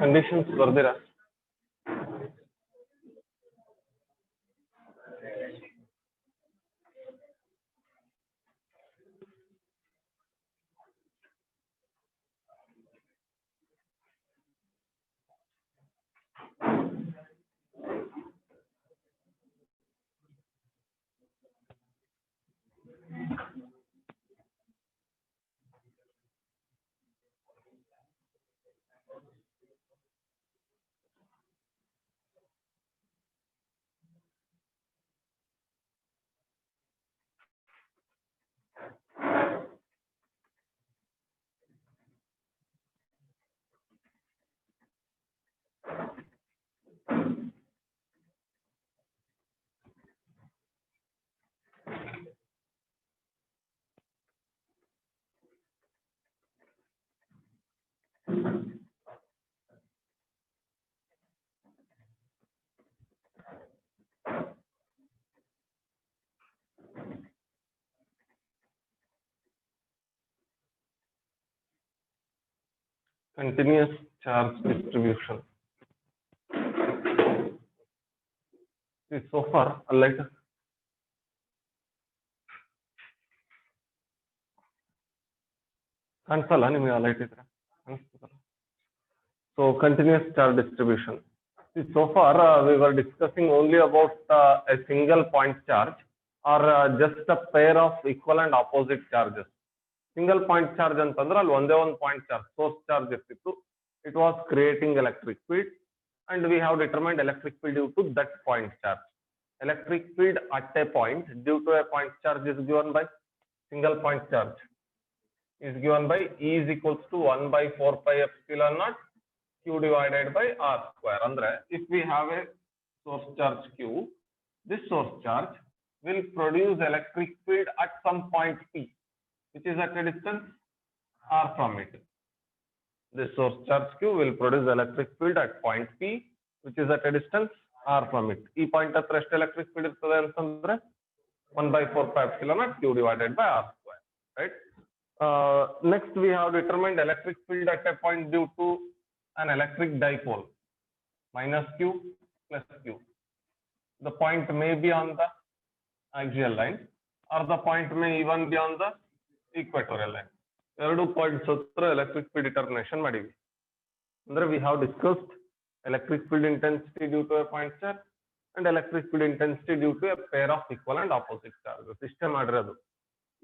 Conditions ಬರ್ದಿರಾ? Continuous charge distribution. See, so far, light. ಕಾಣಿಸಲ್ಲ ನಿಮಗೆ light ಇದ್ರೆ? So continuous charge distribution. See, so far we were discussing only about a single point charge or just a pair of equal and opposite charges. Single point charge ಅಂತಂದ್ರೆ ಅಲ್ಲಿ ಒಂದೇ ಒಂದು point charge source charge ಇರ್ತಿತ್ತು. It was creating electric field and we have determined electric field due to that point charge. Electric field at a point due to a point charge is given by single point charge is given by E is equals to 1 by 4 pi epsilon naught Q divided by R square. Andre, if we have a source charge Q, this source charge will produce electric field at some point P, which is at a distance R from it. This source charge Q will produce electric field at point P, which is at a distance R from it. E point at rest electric field is 1 by 4 pi epsilon naught Q divided by R square, right? Next, we have determined electric field at a point due to an electric dipole, minus Q plus Q. The point may be on the axial line or the point may even be on the equatorial line. Two points electric field determination ಮಾಡಿವಿ. ಅಂದ್ರೆ we have discussed electric field intensity due to a point charge and electric field intensity due to a pair of equal and opposite charges. ಇಷ್ಟೇ ಮಾಡಿರೋದು.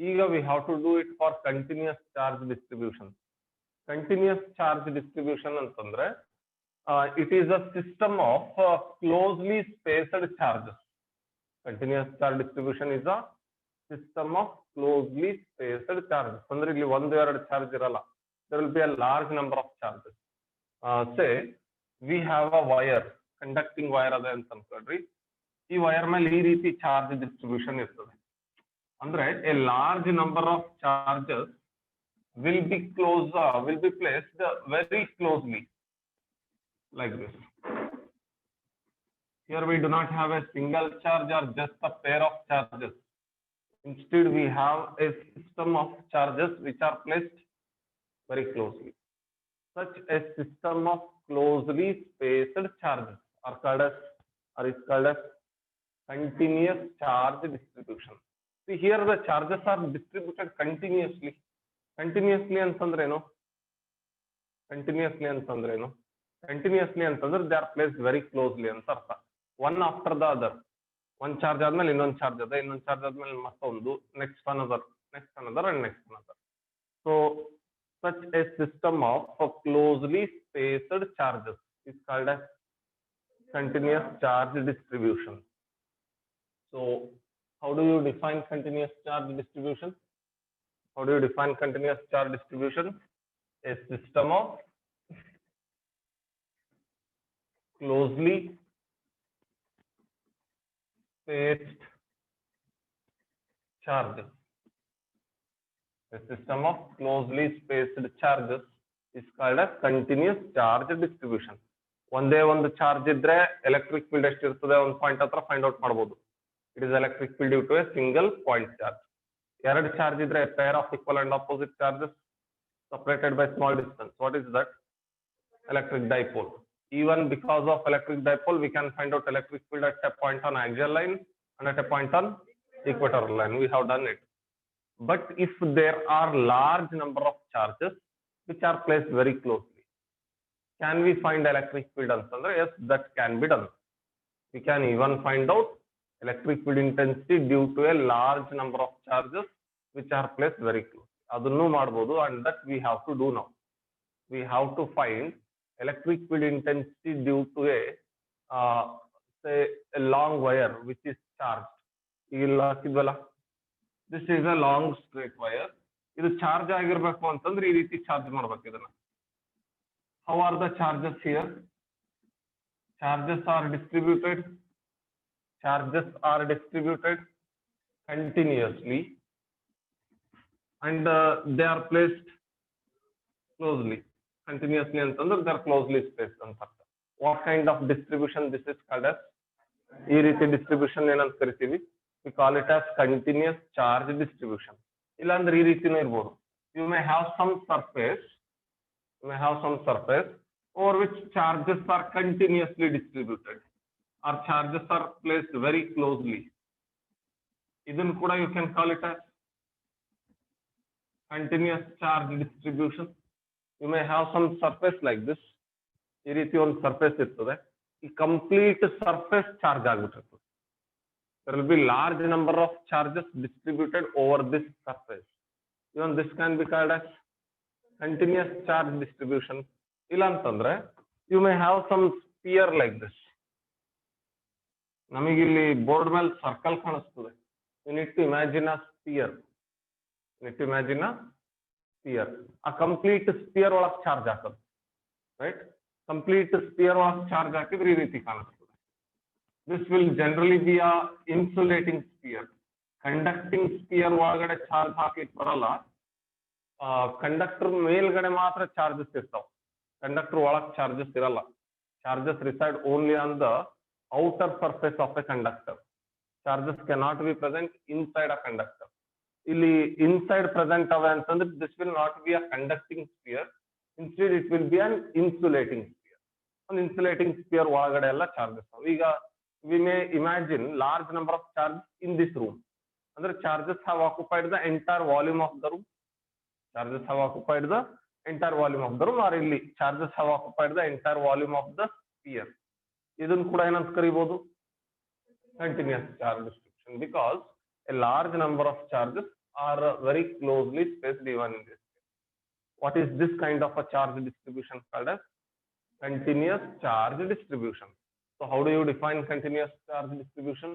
ಈಗ we have to do it for continuous charge distribution. Continuous charge distribution ಅಂತಂದ್ರೆ it is a system of closely spaced charges. Continuous charge distribution is a system of closely spaced charges. ಅಂದ್ರೆ ಇಲ್ಲಿ ಒಂದು ಎರಡು charge ಇರಲ್ಲ. There will be a large number of charges. Say we have a wire, conducting wire ಅದೇ ಅಂತ ಅನ್ಕೊಳ್ರಿ. ಈ wire ಮೇಲೆ ಈ ರೀತಿ ಚಾರ್ಜ್ ಡಿಸ್ಟ್ರಿಬ್ಯೂಷನ್ ಇರ್ತದೆ. ಅಂದ್ರೆ a large number of charges will be placed very closely like this. Here we do not have a single charge or just a pair of charges. Instead, we have a system of charges which are placed very closely. Such a system of closely spaced charges are called as continuous charge distribution. See, here the charges are distributed continuously. Continuously ಅಂತಂದ್ರೇನು? Continuously ಅಂತಂದ್ರೆ they are placed very closely ಅಂತ ಅರ್ಥ. One after the other. ಒಂದು charge ಆದ್ಮೇಲೆ ಇನ್ನೊಂದು charge ಅದ, ಇನ್ನೊಂದು charge ಆದ್ಮೇಲೆ ಮತ್ತೊಂದು, next another and next another. So such a system of closely spaced charges is called as continuous charge distribution. So how do you define continuous charge distribution? How do you define continuous charge distribution? A system of closely spaced charges. A system of closely spaced charges is called as continuous charge distribution. ಒಂದೇ ಒಂದು charge ಇದ್ರೆ electric field ಎಷ್ಟಿರ್ತದೆ ಒಂದು point ಹತ್ರ find out ಮಾಡಬಹುದು. It is electric field due to a single point charge. ಎರಡು charge ಇದ್ರೆ pair of equal and opposite charges separated by small distance. What is that? Electric dipole. Even because of electric dipole, we can find out electric field at a point on axial line and at a point on equatorial line. We have done it. But if there are large number of charges which are placed very closely, can we find electric field answer? Yes, that can be done. We can even find out electric field intensity due to a large number of charges which are placed very close. ಅದನ್ನು ಮಾಡಬಹುದು, and that we have to do now. We have to find electric field intensity due to a say a long wire which is charged. ಇಲ್ಲಿ ಹಾಕಿದ್ವಲ್ಲ, this is a long straight wire. ಇದು charge ಆಗಿರ್ಬೇಕು ಅಂತಂದ್ರೆ ಈ ರೀತಿ charge ಮಾಡ್ಬೇಕು ಇದನ್ನ. How are the charges here? Charges are distributed. Charges are distributed continuously, and they are placed closely. Continuously ಅಂತಂದ್ರೆ they are closely spaced ಅಂತ. What kind of distribution this is called as? ಈ ರೀತಿ distribution ಏನಂತ ಕರಿತೀವಿ? We call it as continuous charge distribution. ಇಲ್ಲಾಂದ್ರೆ ಈ ರೀತಿನೂ ಇರ್ಬೋದು. You may have some surface over which charges are continuously distributed, or charges are placed very closely. ಇದನ್ನು ಕೂಡ you can call it as continuous charge distribution. You may have some surface like this. ಈ ರೀತಿ ಒಂದು surface ಇರ್ತದೆ. ಈ complete surface charge ಆಗಿಬಿಟ್ಟಿರ್ತದೆ. There will be large number of charges distributed over this surface. Even this can be called as continuous charge distribution. ಇಲ್ಲ ಅಂತಂದ್ರೆ you may have some sphere like this. ನಮಗಿಲ್ಲಿ board ಮೇಲೆ circle ಕಾಣಿಸ್ತದೆ. You need to imagine a sphere. A complete sphere ಒಳಗೆ charge ಹಾಕೋದು, right? Complete spear ಒಳಗೆ charge ಹಾಕಿದ್ರೆ ಈ ರೀತಿ ಕಾಣಿಸ್ತದೆ. This will generally be a insulating sphere. Conducting sphere ಒಳಗಡೆ ಚಾರ್ಜ್ ಹಾಕ್ಲಿಕ್ಕೆ ಬರಲ್ಲ. ಕಂಡಕ್ಟರ್ ಮೇಲ್ಗಡೆ ಮಾತ್ರ ಚಾರ್ಜಸ್ ಇರ್ತಾವ. ಕಂಡಕ್ಟರ್ ಒಳಗೆ ಚಾರ್ಜಸ್ ಇರಲ್ಲ. Charges reside only on the outer surface of a conductor. Charges cannot be present inside a conductor. ಇಲ್ಲಿ inside present ಅವೆ ಅಂತಂದ್ರೆ this will not be a conducting sphere. Instead it will be an insulating sphere. An insulating sphere ಒಳಗಡೆ ಎಲ್ಲ charges. ಈಗ we may imagine large number of charges in this room. ಅಂದ್ರೆ charges have occupied the entire volume of the room. Charges have occupied the entire volume of the room, or ಇಲ್ಲಿ charges have occupied the entire volume of the sphere. ಇದನ್ನು ಕೂಡ ಏನಂತ ಕರಿಬಹುದು? Continuous charge distribution, because a large number of charges are very closely spaced even in this case. What is this kind of a charge distribution called as? Continuous charge distribution. So how do you define continuous charge distribution?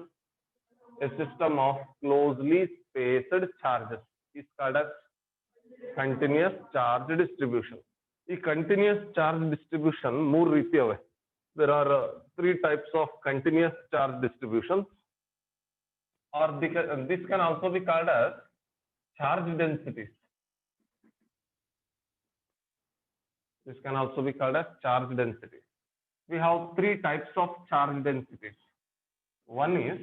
A system of closely spaced charges is called as continuous charge distribution. ಈ continuous charge distribution ಮೂರು ರೀತಿ ಅವೆ. There are three types of continuous charge distribution, or this can also be called as charge densities. This can also be called as charge densities. We have three types of charge densities. One is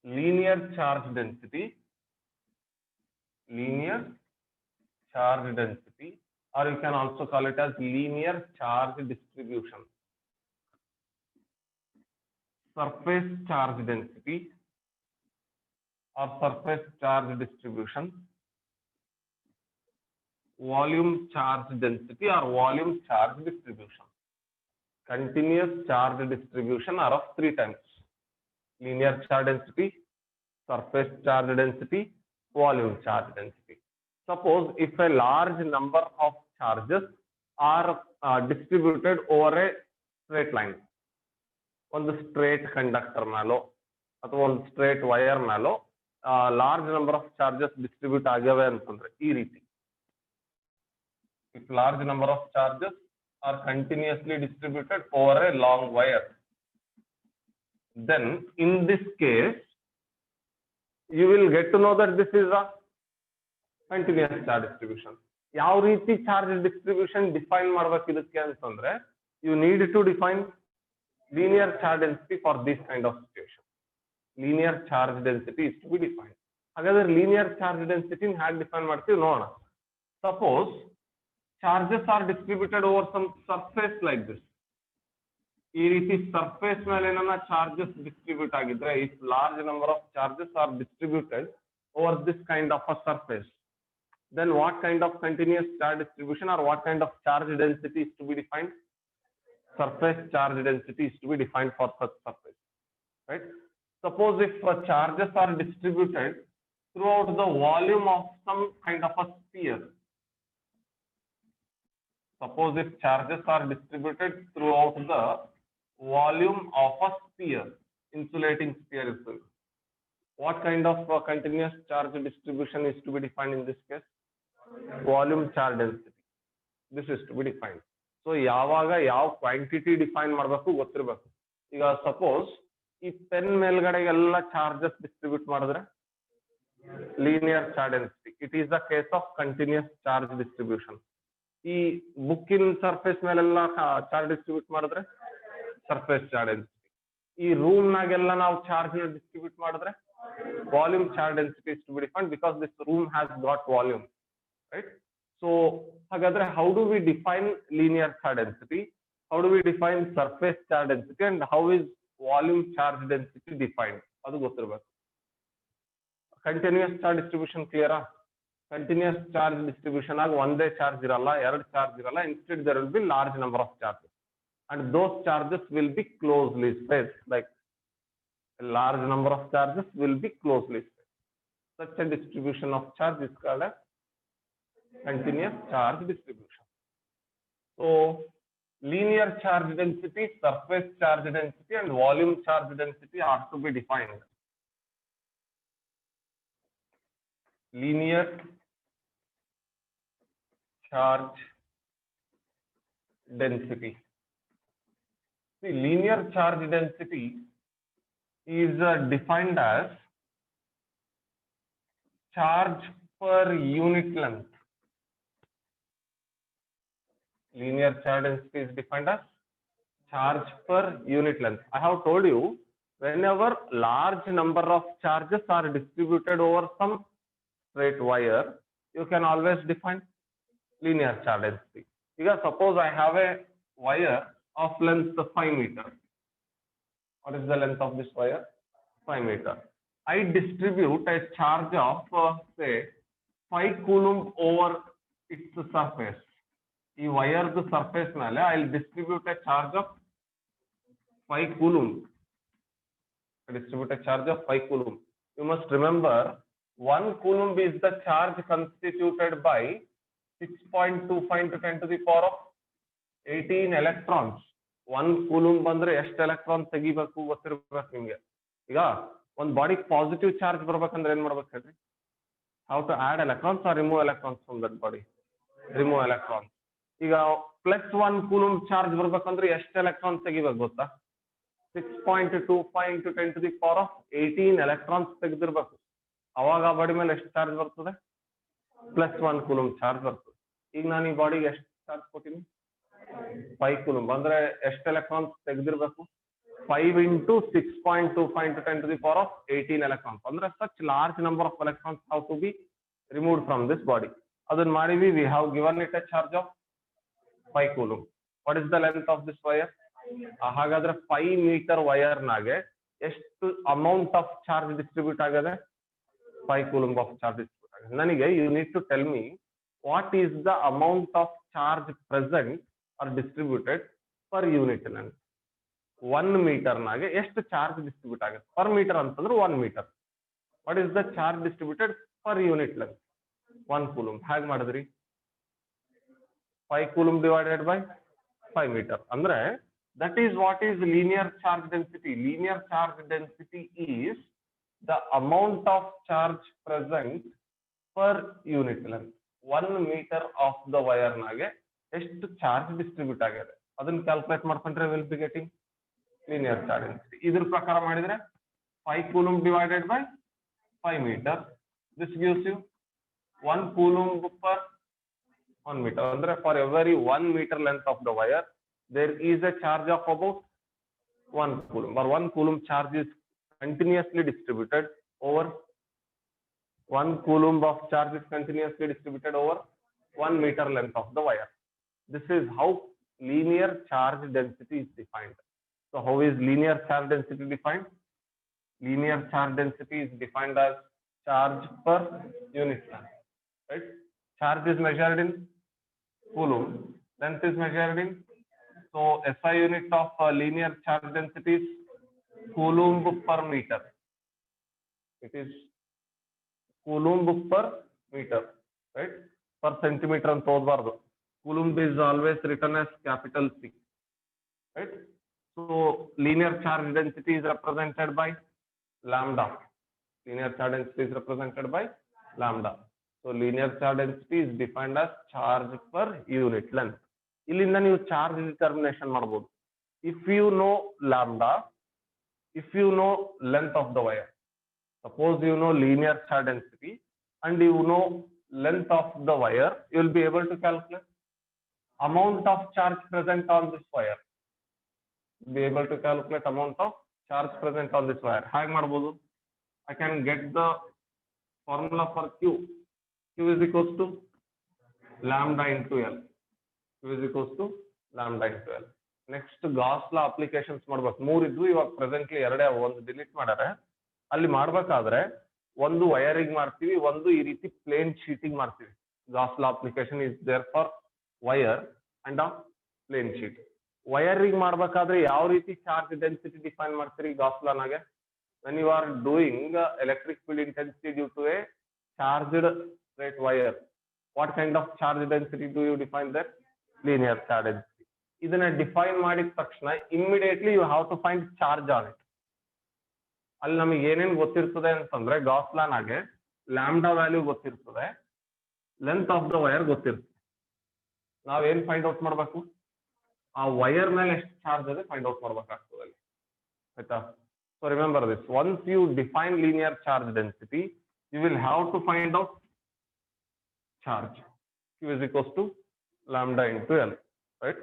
linear charge density, or you can also call it as linear charge distribution. Surface charge density or surface charge distribution, volume charge density or volume charge distribution. Continuous charge distribution are of three types: linear charge density, surface charge density, volume charge density. Suppose if a large number of charges are distributed over a straight line, ಒಂದು straight conductor ಮೇಲೋ ಅಥವಾ ಒಂದು straight wire ಮೇಲೋ large number of charges distribute ಆಗ್ಯಾವೆ ಅಂತಂದ್ರೆ ಈ ರೀತಿ. If large number of charges are continuously distributed over a long wire, then in this case you will get to know that this is a continuous charge distribution. ಯಾವ ರೀತಿ charge distribution define ಮಾಡ್ಬೇಕು ಇದಕ್ಕೆ ಅಂತಂದ್ರೆ, you need to define linear charge density for this kind of situation. Linear charge density is to be defined. ಹಾಗಾದ್ರೆ linear charge density ಹೇಗೆ define ಮಾಡ್ತೀವಿ ನೋಡೋಣ. Suppose charges are distributed over some surface like this. ಈ ರೀತಿ surface ಮೇಲೆ ಏನಾನ charges distribute ಆಗಿದ್ರೆ, if large number of charges are distributed over this kind of a surface, then what kind of continuous charge distribution or what kind of charge density is to be defined? Surface charge density is to be defined for such surface, right? Suppose if charges are distributed throughout the volume of some kind of a sphere. Suppose if charges are distributed throughout the volume of a sphere, insulating sphere is there. What kind of continuous charge distribution is to be defined in this case? Volume charge density. This is to be defined. So ಯಾವಾಗ ಯಾವ quantity define ಮಾಡಬೇಕು ಗೊತ್ತಿರಬೇಕು. ಈಗ suppose ಈ pen ಮೇಲ್ಗಡೆ ಎಲ್ಲ charges distribute ಮಾಡಿದ್ರೆ linear charge density, it is the case of continuous charge distribution. ಈ ಬುಕ್ಕಿನ ಸರ್ಫೇಸ್ ಮೇಲೆಲ್ಲ ಚಾರ್ಜ್ ಡಿಸ್ಟ್ರಿಬ್ಯೂಟ್ ಮಾಡಿದ್ರೆ ಸರ್ಫೇಸ್ ಚಾರ್ಜ್ ಡೆನ್ಸಿಟಿ. ಈ ರೂಮ್ ನಾಗೆಲ್ಲ ನಾವು ಚಾರ್ಜ್ ಡಿಸ್ಟ್ರಿಬ್ಯೂಟ್ ಮಾಡಿದ್ರೆ volume charge density is to be defined because this room has got volume, right? So, ಹಾಗಾದ್ರೆ how do we define linear charge density? How do we define surface charge density? And how is volume charge density defined? ಅದು ಗೊತ್ತಿರಬೇಕು. Continuous charge distribution ಕ್ಲಿಯರಾ? Continuous charge distribution ಆಗಿ ಒಂದೇ charge ಇರಲ್ಲ, ಎರಡು charge ಇರಲ್ಲ. Instead there will be large number of charges and those charges will be closely spaced. Like large number of charges will be closely spaced. Such a distribution of charge is called as continuous charge distribution. So linear charge density, surface charge density and volume charge density are to be defined. Linear charge density. The linear charge density is defined as charge per unit length. Linear charge density is defined as charge per unit length. I have told you, whenever large number of charges are distributed over some straight wire, you can always define linear charge density. Because suppose I have a wire of length 5 meter. What is the length of this wire? 5 meter. I distribute a charge of say 5 coulomb over its surface. ಈ ವೈರ್ದು surface ಮೇಲೆ I will distribute A charge of 5 ಕೂಲೂಮ್. Distribute a charge of 5 coulomb. You must remember 1 coulomb is the charge constituted by 6.25 into 10 to the power of 18 electrons. 1 coulomb ಬಂದ್ರೆ ಎಷ್ಟು electron ತೆಗಿಬೇಕು ಗೊತ್ತಿರಬೇಕು ನಿಮ್ಗೆ. ಈಗ ಒಂದು body positive charge ಬರ್ಬೇಕಂದ್ರೆ ಏನ್ ಮಾಡ್ಬೇಕು ಹೇಳ್ರಿ? How to add electrons or remove electrons from that body? Remove electrons. ಈಗ +1 ಕೂಲೂಮ್ ಚಾರ್ಜ್ ಬರ್ಬೇಕಂದ್ರೆ ಎಷ್ಟು ಎಲೆಕ್ಟ್ರಾನ್ ತೆಗಿಬೇಕು ಗೊತ್ತಾ? 6.25 into 10 to the power of 18 electrons ತೆಗೆದಿರ್ಬೇಕು. ಅವಾಗ ಆ ಬಾಡಿ ಮೇಲೆ ಎಷ್ಟು ಚಾರ್ಜ್ ಬರ್ತದೆ? +1 ಕೂಲೂಮ್ ಚಾರ್ಜ್ ಬರ್ತದೆ. ಈಗ ನಾನು ಈ ಬಾಡಿಗೆ ಎಷ್ಟು ಚಾರ್ಜ್ ಕೊಟ್ಟಿನಿ? 5 ಕೂಲೂಮ್. ಅಂದ್ರೆ ಎಷ್ಟು electrons ತೆಗೆದಿರ್ಬೇಕು? 5 into 6.25 into 10 to the power of 18 electrons. ಅಂದ್ರೆ such large number of electrons have to be removed from this body. ಅದನ್ನ ಮಾಡಿವಿ. We have given it a charge of 5 coulomb. What is the length of this wire? ಹಾಗಾದ್ರೆ 5 meter wire ನಾಗೆ ಎಷ್ಟು amount of charge distribute ಆಗದೆ? 5 coulomb of charge distribute agade. ನನಗೆ you need to tell me what is the amount of charge present or distributed per unit length. 1 meter ನಾಗೆ ಎಷ್ಟು charge distribute ಆಗುತ್ತೆ? per meter ಅಂತಂದ್ರೆ 1 meter. What is the charge distributed per unit length? 1 coulomb. ಹೇಗೆ ಮಾಡಿದ್ರಿ? 5 coulomb divided by 5 meter. ಅಂದ್ರೆ that is what is linear charge density. Linear charge density is the amount of charge present per unit length. 1 meter of the wire ನಾಗೆ ಎಷ್ಟು charge distribute ಆಗಿದೆ ಅದನ್ನ calculate ಮಾಡ್ಕೊಂಡ್ರೆ will be getting linear charge density. ಇದ್ರ ಪ್ರಕಾರ ಮಾಡಿದ್ರೆ 5 coulomb divided by 5 meter. This gives you 1 coulomb per 1 meter. Andre for every 1 meter length of the wire, there is a charge of about 1 coulomb, or 1 coulomb charge is continuously distributed over 1 coulomb of charge is continuously distributed over 1 meter length of the wire. This is how linear charge density is defined. So how is linear charge density defined? Linear charge density is defined as charge per unit length, right? Charge is measured in coulomb, length is measured in, so SI unit of linear charge density is coulomb per meter. It is coulomb per meter, right? Per centimeter and todbardu. Coulomb is always written as capital C, right? So linear charge density is represented by lambda. Linear charge density is represented by lambda. So linear charge density is defined as charge per unit length. ಇಲ್ಲಿಂದ ನೀವು charge determination ಮಾಡಬಹುದು. If you know lambda, if you know length of the wire, suppose you know linear charge density and you know length of the wire, you will be able to calculate amount of charge present on this wire. Be able to calculate amount of charge present on this wire. How ಮಾಡಬಹುದು? I can get the formula for Q. Q is equals to lambda into L. Q is equals to lambda into L. Next Gauss law applications ಮಾಡಬೇಕು. 3 ಇದ್ವು, ಇವಾಗ presently ಎರಡೇ, ಒಂದು delete ಮಾಡ್ಯಾರೆ. ಅಲ್ಲಿ ಮಾಡಬೇಕಾದ್ರೆ ಒಂದು ವೈರಿಂಗ್ ಮಾಡ್ತೀವಿ, ಒಂದು ಈ ರೀತಿ ಪ್ಲೇನ್ ಶೀಟಿಂಗ್ ಮಾಡ್ತೀವಿ. Gauss law application is there for wire and a plane sheet. Wiring ಮಾಡಬೇಕಾದ್ರೆ ಯಾವ ರೀತಿ ಚಾರ್ಜ್ ಡೆನ್ಸಿಟಿ ಡಿಫೈನ್ ಮಾಡ್ತೀರಿ Gauss law ನಾಗೆ? When you are doing electric field intensity due to a charged straight wire, what kind of charge density do you define there? Linear charge density. ಇದನ್ನ define ಮಾಡಿದ ತಕ್ಷಣ immediately you have to find charge on it. ಅಲ್ಲಿ ನಮಗೆ ಏನೇನು ಗೊತ್ತಿರ್ತದೆ ಅಂತಂದ್ರೆ Gauss law ನಾಗೆ lambda value ಗೊತ್ತಿರ್ತದೆ, ಲೆಂತ್ ಆಫ್ ದ ವೈರ್ ಗೊತ್ತಿರ್ತದೆ. ನಾವೇನ್ ಫೈಂಡ್ ಔಟ್ ಮಾಡ್ಬೇಕು? ಆ ವೈರ್ ಮೇಲೆ ಎಷ್ಟು ಚಾರ್ಜ್ ಇದೆ ಫೈಂಡ್ ಔಟ್ ಮಾಡ್ಬೇಕಾಗ್ತದೆ ಅಲ್ಲಿ, ಆಯ್ತಾ? So remember this, once you define linear charge density, you will have to find out charge. Q is equals to lambda into L, right?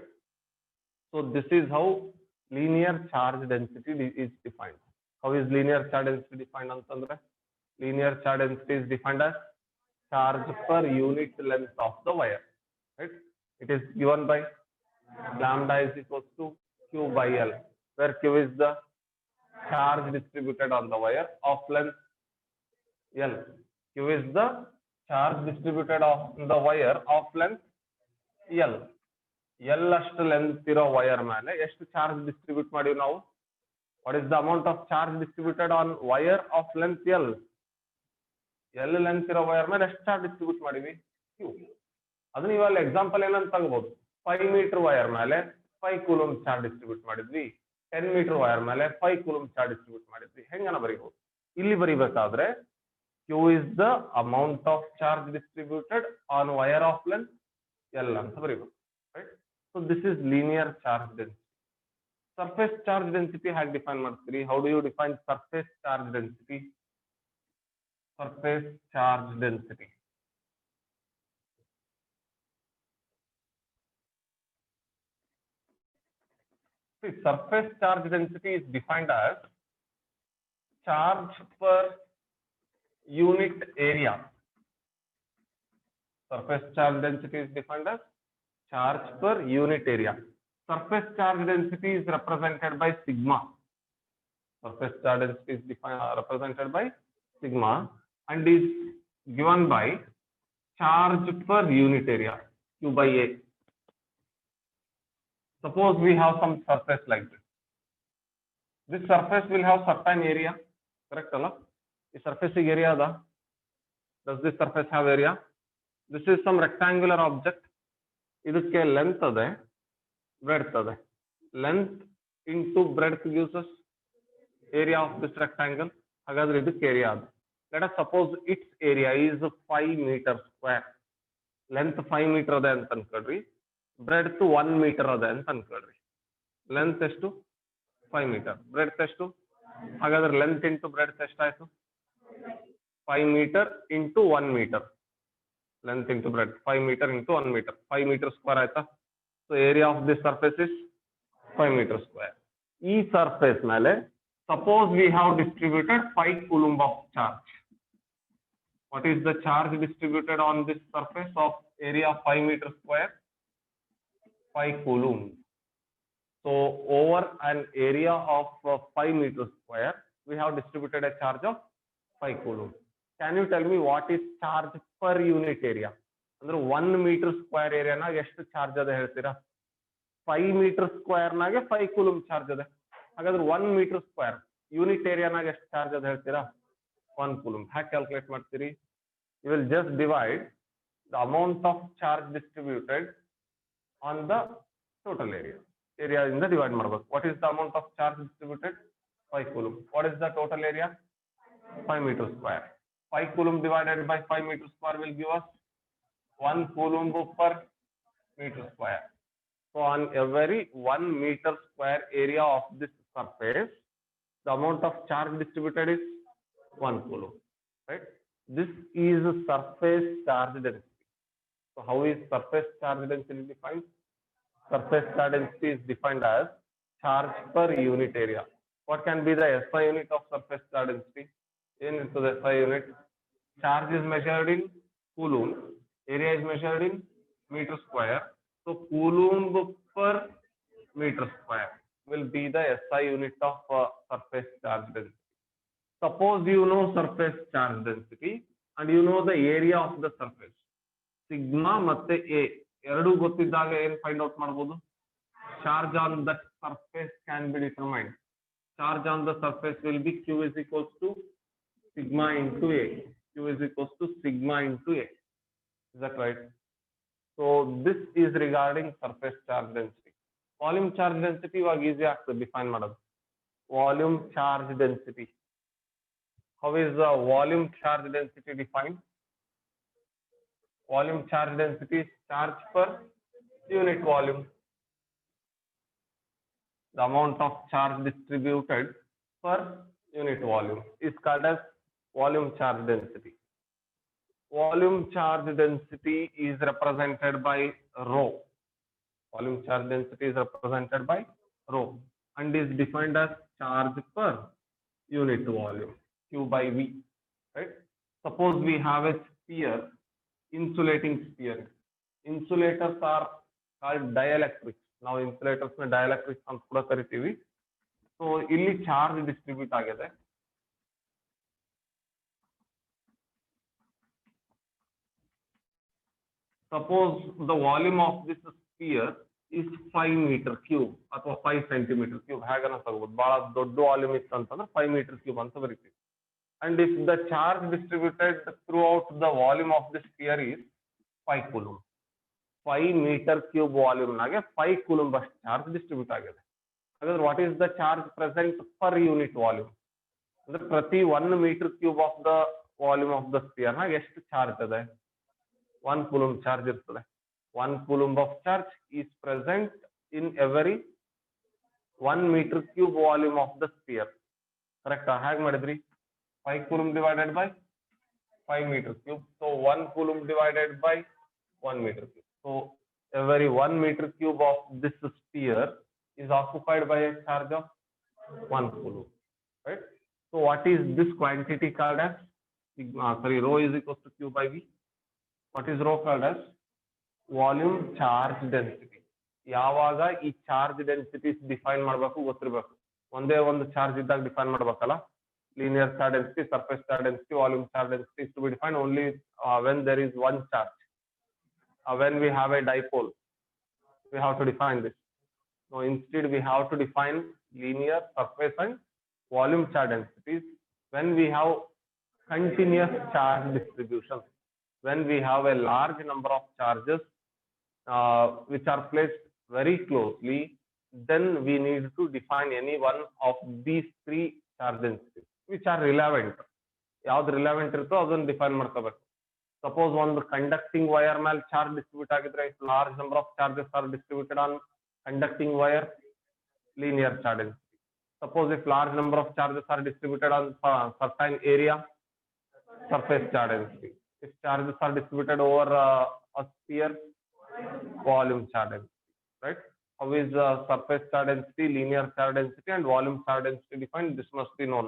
So this is how linear charge density is defined. How is linear charge density defined? Antandre linear charge density is defined as charge per unit length of the wire, right? It is given by lambda is equals to Q by L, where Q is the charge distributed on the wire of length L. Q is the charge distributed on the wire of length L. L ಅಷ್ಟು length ಇರೋ wire ಮೇಲೆ ಎಷ್ಟು charge distribute ಮಾಡಿವಿ ನಾವು? What is the amount of charge distributed on wire of length L? L length ಇರೋ wire ಮೇಲೆ ಎಷ್ಟು charge distribute ಮಾಡಿವಿ? Q. ಅದು ನೀವು ಅಲ್ಲಿ ಎಕ್ಸಾಂಪಲ್ ಏನಂತ ತಗೋಬಹುದು, 5 ಮೀಟರ್ ವೈರ್ ಮೇಲೆ 5 ಕೂಲಂಬ್ ಚಾರ್ಜ್ ಡಿಸ್ಟ್ರಿಬ್ಯೂಟ್ ಮಾಡಿದ್ವಿ, 10 ಮೀಟರ್ ವೈರ್ ಮೇಲೆ 5 ಕೂಲಂಬ್ ಚಾರ್ಜ್ ಡಿಸ್ಟ್ರಿಬ್ಯೂಟ್ ಮಾಡಿದ್ವಿ. ಹೆಂಗನ ಬರೀಬಹುದು? ಇಲ್ಲಿ ಬರೀಬೇಕಾದ್ರೆ Q is the amount of charge distributed on wire of length L ಅಂತ ಬರೀಬಹುದು, right? So this is linear charge density. Surface charge density ಹೇಗೆ define ಮಾಡ್ತೀರಿ? How do you define surface charge density? Surface charge density. See, surface charge density is defined as charge per unit area. Surface charge density is defined as charge per unit area. Surface charge density is represented by sigma. Surface charge density is represented by sigma and is given by charge per unit area, Q by A. Suppose we have some surface like this. This surface will have certain area, correct? This surface area ada. Does this surface have area? This is some rectangular object. ಇದಕ್ಕೆ length ಅದೇ, breadth ಅದೇ. Length into breadth gives us area of this rectangle. ಹಾಗಾದ್ರೆ ಇದಕ್ಕೆ area ಅದು. Let us suppose its area is 5 meter square. Length 5 meter ಅದೇ ಅಂತ ಅನ್ಕೊಳ್ರಿ, breadth 1 metre ಅದೇ ಅಂತ ಅನ್ಕೊಳ್ರಿ. ಲೆಂತ್ ಎಷ್ಟು? 5 ಮೀಟರ್. ಬ್ರೆಡ್ತ್ ಎಷ್ಟು? ಹಾಗಾದ್ರೆ ಲೆಂತ್ ಇಂಟು ಬ್ರೆಡ್ತ್ ಎಷ್ಟಾಯ್ತು? 5 meter into 1 meter. length into breadth, 5 meter into 1 meter, 5 meter square ಆಯ್ತಾ. So area of this surface is 5 meter square. ಈ surface ಮೇಲೆ suppose we have distributed 5 coulomb of charge. What is the charge distributed on this surface of area of 5 meter square? 5 coulomb. So over an area of 5 meter square, we have distributed a charge of 5 coulomb. Can you tell me what is charge per unit area? ಅಂದ್ರೆ 1 meter square area ನಾಗ ಎಷ್ಟು charge ಅದ ಹೇಳ್ತೀರಾ? 5 meter square ನಾಗೆ 5 coulomb charge ಅದ. ಹಾಗಾದ್ರೆ 1 meter square unit area ನಾಗ ಎಷ್ಟು ಚಾರ್ಜ್ ಅದ ಹೇಳ್ತೀರಾ? 1 coulomb. ಹೇಗೆ ಕ್ಯಾಲ್ಕುಲೇಟ್ ಮಾಡ್ತೀರಿ? You will just divide the amount of charge distributed on the total area. Area in the divide ಮಾಡಬೇಕು. What is the amount of charge distributed? 5 coulomb. What is the total area? 5 meter square. 5 coulomb divided by 5 meter square will give us 1 coulomb per meter square. So on every 1 meter square area of this surface, the amount of charge distributed is 1 coulomb. Right? This is surface charge density. So how is surface charge density defined? Surface charge density is defined as charge per unit area. What can be the SI unit of surface charge density? Into the SI unit, charge is measured in coulomb, area is measured in meter square. So coulomb per meter square will be the SI unit of surface charge density. Suppose you know surface charge density and you know the area of the surface. Sigma ಮತ್ತೆ A ಎರಡು ಗೊತ್ತಿದ್ದಾಗ ಏನು find out ಮಾಡಬಹುದು? Charge on that surface can be determined. Charge on the surface will be Q is equals to sigma into A. Q is equals to sigma into A. Is that right? So this is regarding surface charge density. Volume charge density ಇವಾಗ easy ಆಗ್ತದೆ define ಮಾಡೋದು. Volume charge density. How is the volume charge density defined? Volume charge density is charge per unit volume. The amount of charge distributed per unit volume is called as volume charge density. Volume charge density is represented by rho. Volume charge density is represented by rho and is defined as charge per unit volume, Q by V. Right? Suppose we have a sphere, insulating sphere. Insulators are called dielectrics. ನಾವು insulators ನ dielectrics ಅಂತ ಕೂಡ ಕರಿತೀವಿ. So ಇಲ್ಲಿ charge distribute ಆಗಿದೆ. Suppose the volume of this sphere is 5 meter cube ಅಥವಾ 5 centimeter cube ಹೇಗನ ತಗೋಬಹುದು. ಬಹಳ ದೊಡ್ಡ ವಾಲ್ಯೂಮ್ ಇತ್ತು ಅಂತಂದ್ರೆ 5 meter cube ಅಂತ ಬರೀತೀವಿ. And if the charge distributed throughout the volume of the sphere is 5 coulomb. 5 meter cube volume ನಾಗೆ 5 coulomb ಅಷ್ಟು charge distribute ಆಗಿದೆ. ಹಾಗಾದ್ರೆ what is the charge present per unit volume? ಅಂದ್ರೆ ಪ್ರತಿ 1 meter cube of the volume of the sphere ನಾಗ ಎಷ್ಟು charge ಇದೆ? 1 coulomb charge ಇರ್ತದೆ. 1 coulomb of charge is present in every 1 meter cube volume of the sphere. Correct? ಹೇಗೆ ಮಾಡಿದ್ರಿ? 5 coulomb divided by 5 meter cube. So 1 coulomb divided by 1 meter cube. So every 1 meter cube of this sphere is occupied by a charge of 1 coulomb. Right? So what is this quantity called as? Rho is equals to Q by V. What is rho called as? Volume charge density. ಯಾವಾಗ ಈ charge density define ಮಾಡಬೇಕು ಗೊತ್ತಿರಬೇಕು. ಒಂದೇ ಒಂದು charge ಇದ್ದಾಗ define ಮಾಡಬೇಕಲ್ಲ. Linear charge density, surface charge density, volume charge density is to be defined only when there is one charge. When we have a dipole, we have to define this. No, instead we have to define linear, surface and volume charge densities when we have continuous charge distribution. When we have a large number of charges which are placed very closely, then we need to define any one of these three charge densities which are relevant. ಯಾವ್ದು relevant ಇರುತ್ತೋ ಅದನ್ನು define ಮಾಡ್ಕೋಬೇಕು. Suppose ಒಂದು conducting wire ಮೇಲೆ charge distribute ಆಗಿದ್ರೆ large number of charges are distributed on conducting wire, linear charge density. Suppose if large number of charges are distributed on certain area, surface charge density. if charges are distributed over a sphere, volume charge density, right? How is surface charge density, linear charge density, and volume charge density defined? This must be known.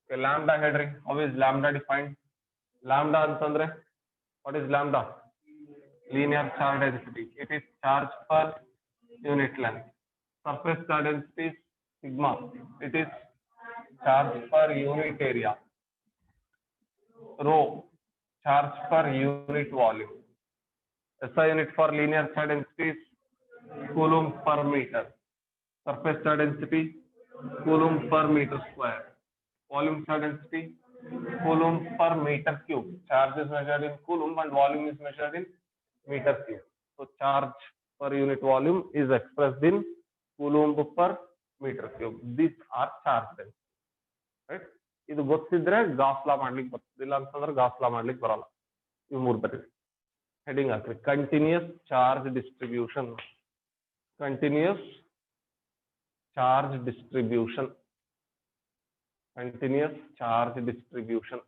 Okay, lambda ಹೇಳ್ರಿ. How is lambda defined? Lambda ಅಂತಂದ್ರೆ, what is lambda? Linear charge density. It is charge per unit length. Surface charge density is sigma. It is charge per unit area. Rho, charge per unit volume. SI unit for linear charge density is coulomb per meter. Surface charge density, coulomb per meter square. Volume charge density, coulomb per meter cube. Charge is measured in coulomb and volume is measured in meter cube. So charge per unit volume is expressed in coulomb per meter cube. These are charge density, right? ಇದು ಗೊತ್ತಿದ್ರೆ Gauss ಲಾ ಮಾಡ್ಲಿಕ್ಕೆ ಬರ್ತದೆ, ಇಲ್ಲ ಅಂತಂದ್ರೆ Gauss ಲಾ ಮಾಡ್ಲಿಕ್ಕೆ ಬರಲ್ಲ. ಇವು ಮೂರು ಬರೀರಿ. ಹೆಡಿಂಗ್ ಹಾಕ್ರಿ, continuous charge distribution. Continuous charge distribution. Continuous charge distribution.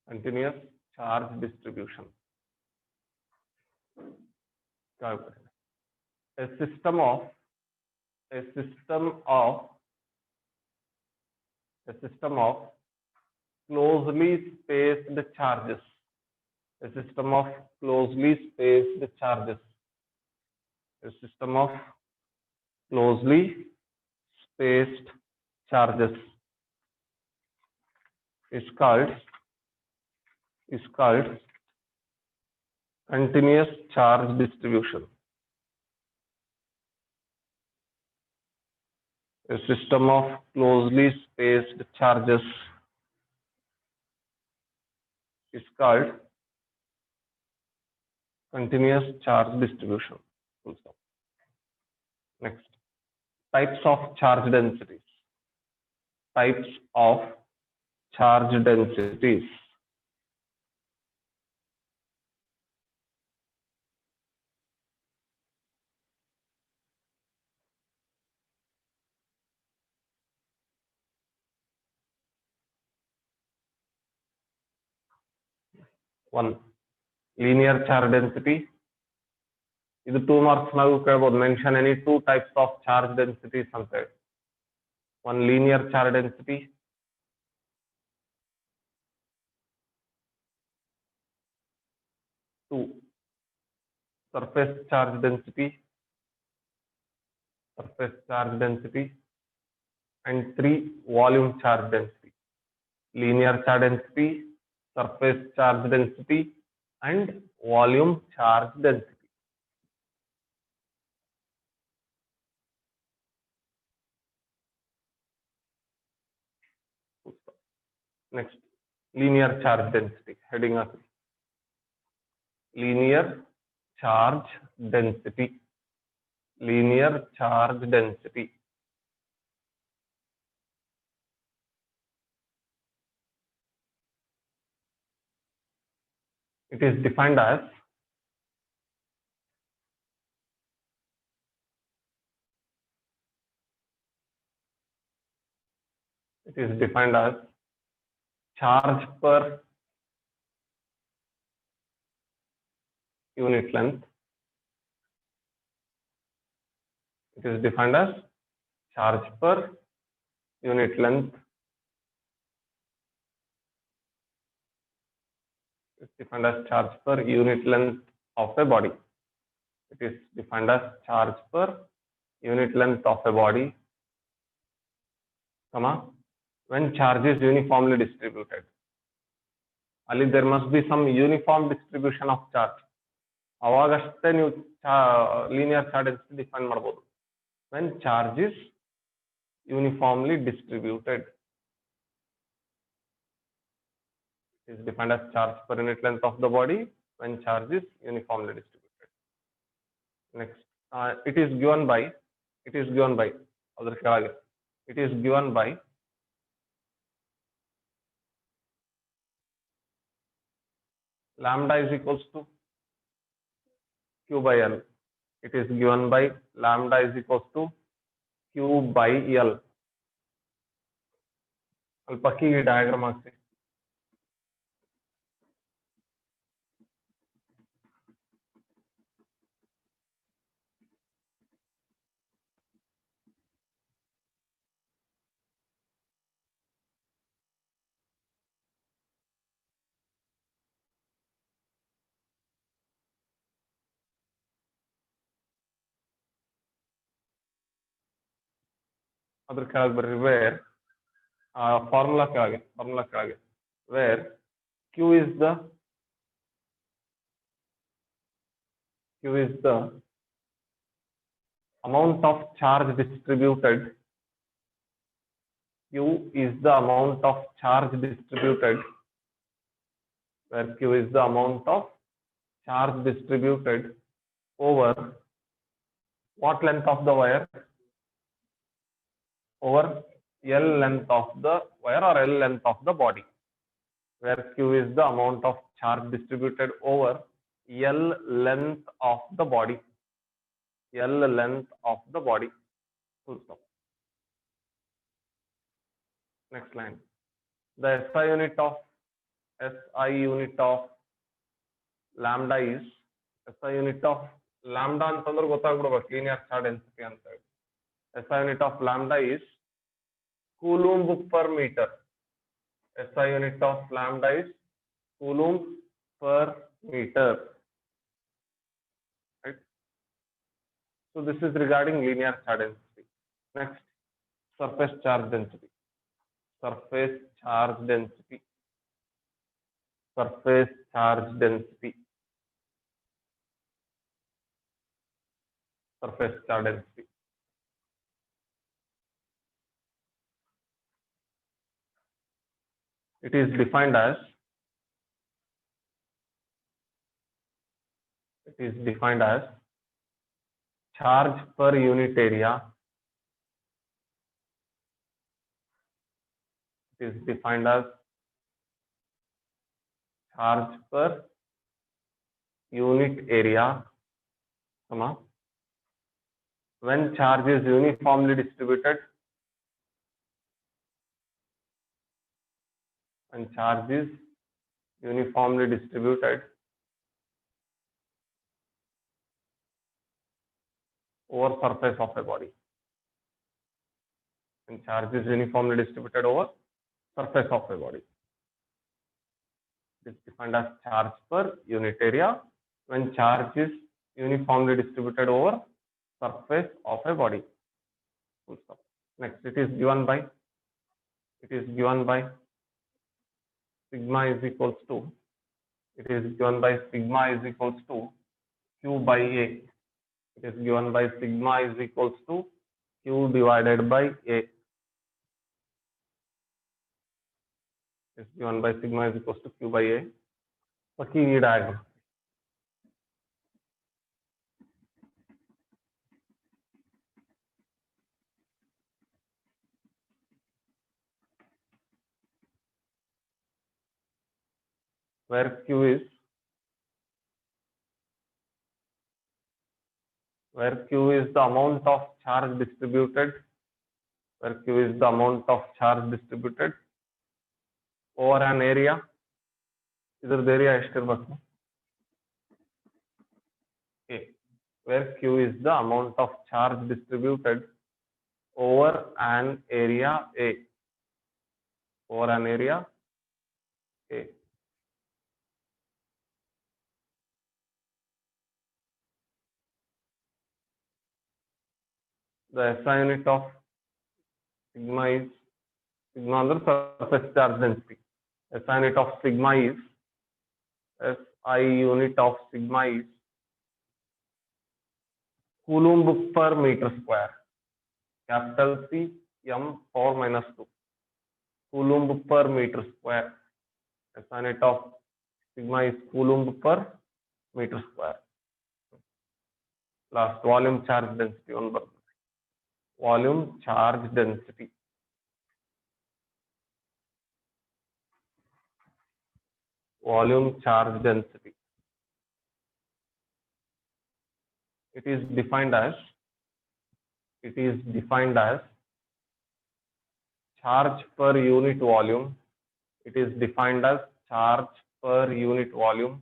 Continuous charge distribution. A system of closely spaced charges. A system of closely spaced charges. A system of closely spaced charges is called continuous charge distribution. A system of closely spaced charges is called continuous charge distribution. Next, types of charge densities. Types of charge densities. One, linear charge density. ಇದು 2 marks ನಾವು ಕೇಳಬಹುದು. Mention any 2 types of charge densities ಅಂತ ಹೇಳಿ. One, linear charge density. 2, surface charge density. And 3, volume charge density. Linear charge density, surface charge density, and volume charge density. Next, linear charge density. Heading up. Linear charge density. Linear charge density. It is defined as charge per unit length. It is defined as charge per unit length. It's defined as charge per unit length of a body. It is defined as charge per unit length of a body, when charge is uniformly distributed. Ali, there must be some uniform distribution of charge. Avagashte ನೀವು linear charge density define ಮಾಡಬಹುದು. When charge is uniformly distributed. It is defined as charge per unit length of the body when charge is uniformly distributed. Next, it is given by lambda is equals to Q by L. It is given by lambda is equals to Q Q by L. ಅಲ್ಲಿ ಪಕ್ಕಿಗೆ diagram ಹಾಕ್ಸಿ. ಅದ್ರ ಕೆಳಗೆ ಬರ್ರಿ, wear formula ಕೆಳಗೆ wear Q is the amount of charge distributed. Q is the amount of charge distributed, where Q is the amount of charge distributed over what length of the wire? Over L length of the wire or L length of the body, where Q is the amount of charge distributed over L length of the body. L length of the body. Full stop. Next line. The SI unit of lambda is SI unit of lambda ಅಂತಂದ್ರೆ ಗೊತ್ತಾಗ್ಬಿಡ್ಬೇಕು linear charge density ಅಂತ ಹೇಳಿ. SI unit of lambda is coulomb per meter. SI unit of lambda is coulomb per meter. Right? So this is regarding linear charge density. Next, surface charge density. Surface charge density. Surface charge density. Surface charge density. It is defined as charge per unit area. It is defined as charge per unit area, when charge is uniformly distributed. When charge is uniformly distributed over surface of a body. When charge is uniformly distributed over surface of a body. It is defined as charge per unit area when charge is uniformly distributed over surface of a body. Full stop. Next, it is given by sigma is equals to Q by A. It is given by sigma is equals to Q divided by A. It is given by sigma is equals to Q by A. Key diagram. Where Q is the amount of charge distributed. Where Q is the amount of charge distributed over an area. Idrd area ಎಷ್ಟಿರಬೇಕು? A. Where Q is the amount of charge distributed over an area A. Over an area A. The SI unit of sigma is under surface charge density. SI unit of sigma is coulomb per meter square. Capital C m power minus 2. Coulomb per meter square. SI unit of sigma is coulomb per meter square. Last, volume charge density on board. Volume charge density. Volume charge density. It is defined as it is defined as charge per unit volume. It is defined as charge per unit volume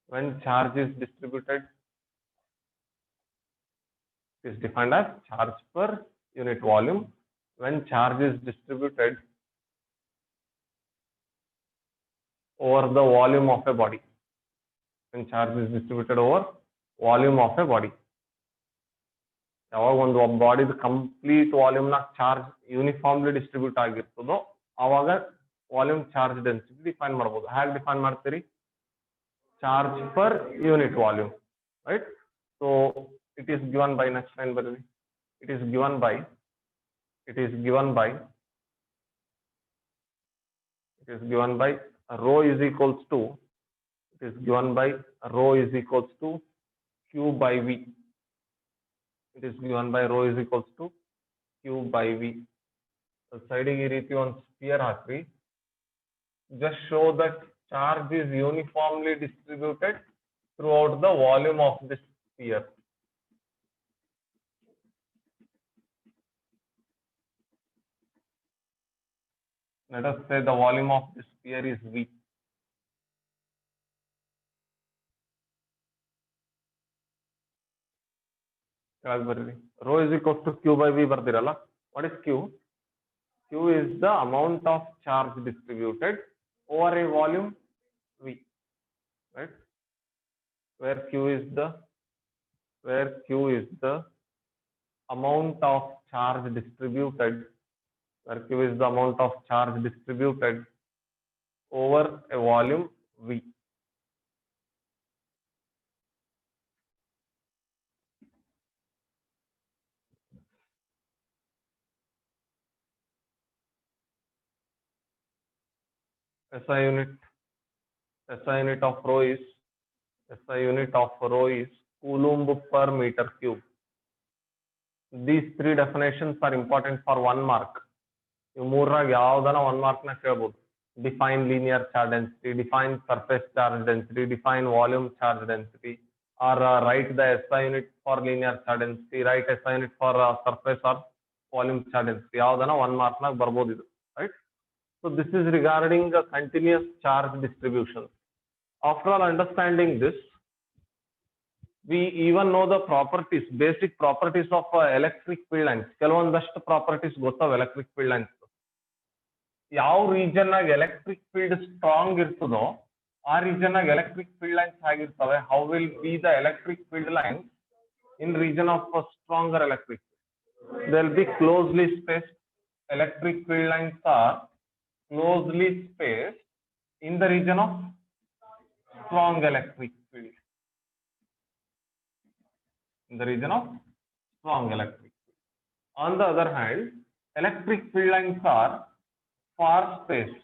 when charge is distributed. It is defined as charge per unit volume when charge is distributed over the volume of a body. When charge is distributed over volume of a body. ಯಾವಾಗ ಒಂದು ಬಾಡಿದ complete volume ನ charge uniformly distribute ಆಗಿರ್ತದೋ ಆವಾಗ volume charge density define ಮಾಡಬಹುದು. ಹೇಗೆ define ಮಾಡ್ತೀರಿ? Charge per unit volume, right? So it is given by, next line ಬರೀರಿ. It is given by rho is equals to, rho is equals to Q by V. It is given by rho is equals to Q by V. So side ಈ ರೀತಿ ಒಂದು spear ಹಾಕ್ರಿ. Just show that charge is uniformly distributed throughout the volume of this sphere. Let us say the volume of this sphere is V. Rho is equals to Q by V ಬರ್ದಿರಲ್ಲ. What is Q? Q is the amount of charge distributed over a volume V, right? Where Q is the amount of charge distributed, over a volume V. SI unit of rho is coulomb per meter cube. These three definitions are important for 1 mark. You ಮೂರರಾಗ ಯಾವ್ದನ 1 mark ನ ಕೇಳಬಹುದು. Define linear charge density, define surface charge density, define volume charge density, or write the SI unit for linear charge density, write SI unit for surface or volume charge density. ಯಾವ್ದನ 1 mark ನಾಗ ಬರ್ಬೋದು ಇದು, right? So this is regarding the continuous charge distribution. After all understanding this, we even know the properties, basic properties of electric field lines. ಕೆಲವೊಂದಷ್ಟು properties ಗೊತ್ತಾವ electric field lines. ಯಾವ region ನಾಗ electric field strong ಇರ್ತದೋ ಆ region ನಾಗ electric field lines ಆಗಿರ್ತವೆ. How will be the electric field lines in region of stronger electric? There will be closely spaced. Electric field lines are closely spaced in the region of strong electric field. On the other hand, electric field lines are far spaced.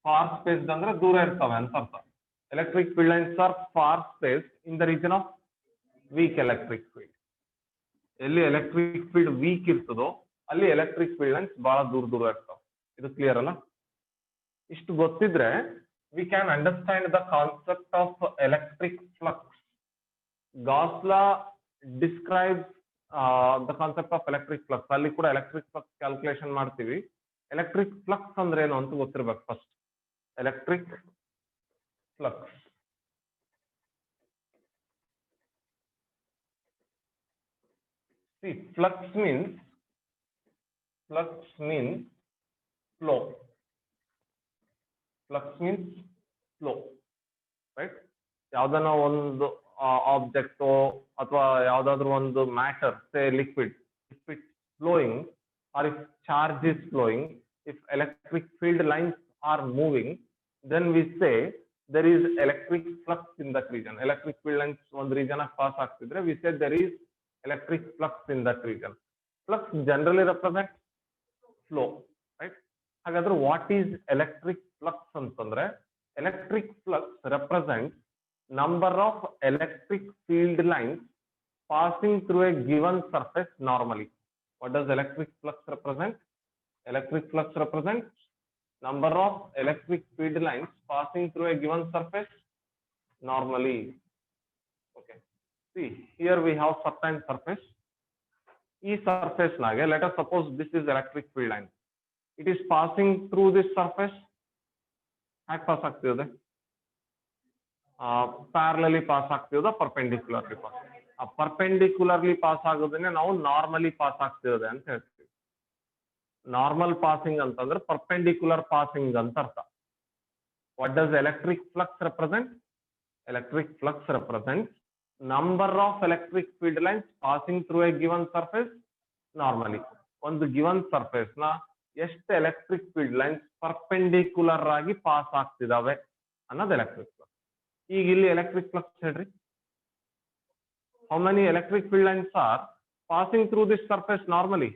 Far spaced ಅಂದ್ರೆ ದೂರ ಇರ್ತವೆ ಅಂತ ಅರ್ಥ. Electric field lines are far spaced in the region of weak electric field. ಎಲ್ಲಿ electric field weak ಇರ್ತದೋ ಅಲ್ಲಿ electric field lines ಬಹಳ ದೂರ ಇರ್ತಾವೆ. ಇದು ಕ್ಲಿಯರ್ ಅಲ್ಲ? ಇಷ್ಟು ಗೊತ್ತಿದ್ರೆ we can understand the concept of electric flux. Gauss law describes the concept of electric flux. ಅಲ್ಲಿ ಕೂಡ electric flux calculation ಮಾಡ್ತೀವಿ. electric flux ಅಂದ್ರೆ ಏನು ಅಂತ ಗೊತ್ತಿರಬೇಕು first. electric flux. See, flux means flow. Flux means flow, right? ಯಾವ್ದನ ಒಂದು object ಅಥವಾ ಯಾವ್ದಾದ್ರು ಒಂದು matter, say liquid, if it's flowing or if charge is flowing, if electric field lines are moving, then we say there is electric flux in that region. Electric field lines ಒಂದು region pass ಆಗ್ತಿದ್ರೆ we say there is electric flux in that region. Flux generally represents flow, right? ಹಾಗಾದ್ರೆ what is electric flux ಅಂತಂದ್ರೆ electric flux represents number of electric field lines passing through a given surface normally. What does electric flux represent? Electric flux represents number of electric field lines passing through a given surface normally. Okay, see here we have certain surface. E surface nage, let us suppose this is electric field line, it is passing through this surface. Hag pass ಆಗ್ತಿದೆ, parallelly pass ಆಗ್ತಿದೆ, perpendicularly pass. Perpendicularly pass ಆಗೋದನ್ನೇ ನಾವು normally pass ಆಗ್ತಿದೆ ಅಂತ ಹೇಳ್ತೀವಿ. Normal passing ಅಂತಂದ್ರೆ perpendicular passing ಅಂತ ಅರ್ಥ. What does electric flux represent? Electric flux represents number of electric field lines passing through a given surface normally. ಒಂದು given surface ನ ಎಷ್ಟು electric field lines perpendicular ಆಗಿ ಪಾಸ್ ಆಗ್ತಿದಾವೆ ಅನ್ನೋದು electric flux. ಈಗ ಇಲ್ಲಿ electric flux ಹೇಳ್ರಿ, how many electric field lines are passing through this surface normally?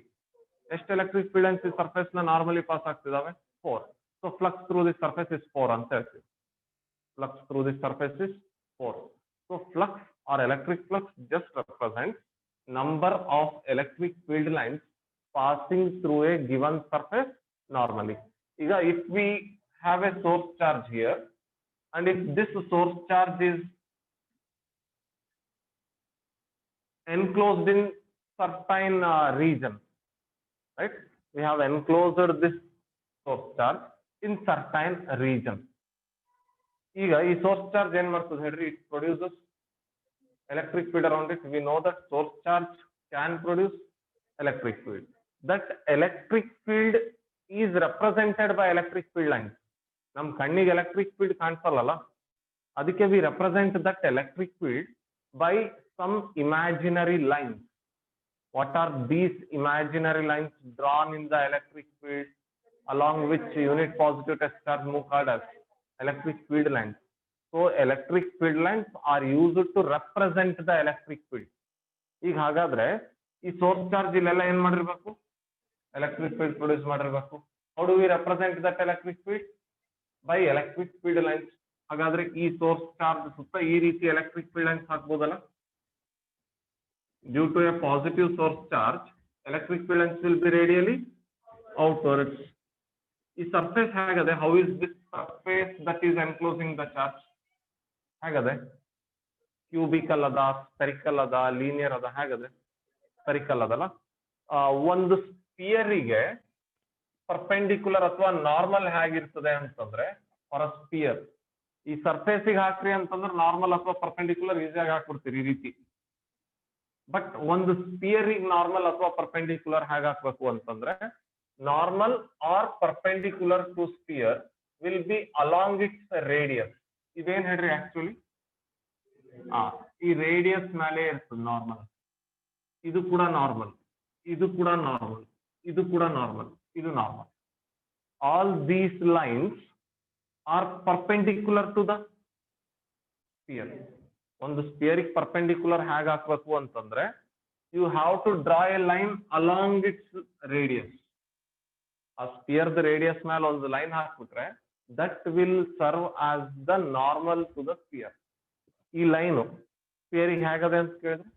ಎಷ್ಟು electric field lines ಈ surface ನ normally pass ಆಗ್ತಿದಾವೆ? 4. So flux through this surface is 4 ಅಂತ ಹೇಳ್ತೀವಿ. Flux through this surface is 4. So flux or electric flux just represents number of electric field lines passing through a given surface normally. ಈಗ if we have a source charge here and if this source charge is enclosed in certain region, right? We have enclosed this source charge in certain region. ಈಗ ಈ source charge ಏನ್ ಮಾಡ್ತದೆ ಹೇಳ್ರಿ, it produces electric field around it. We know that source charge can produce electric field. That electric field is represented by electric field lines. ನಮ್ ಕಣ್ಣಿಗೆ electric field ಕಾಣಿಸಲ್ಲ, ಅದಕ್ಕೆ we represent that electric field by some imaginary lines. What are these imaginary lines drawn in the electric field along which unit positive test charge move called as electric field lines? So electric field lines are used to represent the electric field. ಈಗ ಹಾಗಾದ್ರೆ ಈ source charge ಇಲ್ಲೆಲ್ಲ ಏನ್ ಮಾಡಿರ್ಬೇಕು, electric field produce ಮಾಡಿರ್ಬೇಕು. How do we represent that electric field? By electric field lines. ಹಾಗಾದ್ರೆ ಈ source charge ಸುತ್ತ ಈ ರೀತಿ ಎಲೆಕ್ಟ್ರಿಕ್ ಫೀಲ್ಡ್ ಲೈನ್ಸ್ ಹಾಕ್ಬೋದಲ್ಲ. Due to a positive source charge electric field lines will be radially outwards. ಈ surface ಹೇಗದೆ, how is this surface that is enclosing the charge? ಹೇಗದೆ? Cubical ಅದ, ಸ್ಪೆರಿಕಲ್ ಅದ, ಲೀನಿಯರ್ ಅದ? ಹೇಗದೆ? ಸ್ಪೆರಿಕಲ್ ಅದಲ್ಲ. ಒಂದು ಸ್ಪಿಯರಿಗೆ ಪರ್ಪೆಂಡಿಕ್ಯುಲರ್ ಅಥವಾ ನಾರ್ಮಲ್ ಹೇಗಿರ್ತದೆ ಅಂತಂದ್ರೆ, ಫಾರ್ ಅ ಸ್ಪಿಯರ್ ಈ ಸರ್ಫೇಸಿಗೆ ಹಾಕ್ರಿ ಅಂತಂದ್ರೆ ನಾರ್ಮಲ್ ಅಥವಾ ಪರ್ಪೆಂಡಿಕ್ಯುಲರ್ ಈಸಿಯಾಗಿ ಹಾಕ್ಬಿಡ್ತೀರಿ ಈ ರೀತಿ. ಬಟ್ ಒಂದು ಸ್ಪಿಯರಿಗೆ ನಾರ್ಮಲ್ ಅಥವಾ ಪರ್ಪೆಂಡಿಕ್ಯುಲರ್ ಹೇಗೆ ಹಾಕ್ಬೇಕು ಅಂತಂದ್ರೆ, normal are perpendicular to sphere will be along its radius. ಇದೇನ್ ಹೇಳ್ರಿ ಆಕ್ಚುಲಿ, ಈ ರೇಡಿಯಸ್ ಮೇಲೆ ಇರ್ತದೆ ನಾರ್ಮಲ್. ಇದು ಕೂಡ ನಾರ್ಮಲ್, ಇದು ಕೂಡ ನಾರ್ಮಲ್, ಇದು ಕೂಡ ನಾರ್ಮಲ್, ಇದು normal. All these lines are perpendicular to the sphere. ಒಂದು ಸ್ಪಿಯರಿಗೆ ಪರ್ಪೆಂಡಿಕ್ಯುಲರ್ ಹೇಗೆ ಹಾಕ್ಬೇಕು ಅಂತಂದ್ರೆ, you have to draw a line along its radius. ಆ ಸ್ಪಿಯರ್ದ ರೇಡಿಯಸ್ ಮೇಲೆ ಒಂದು ಲೈನ್ ಹಾಕ್ಬಿಟ್ರೆ that will serve as the normal to the sphere. ಈ ಲೈನು ಸ್ಪಿಯರಿಗೆ ಹೇಗದೆ ಅಂತ ಕೇಳಿದ್ರೆ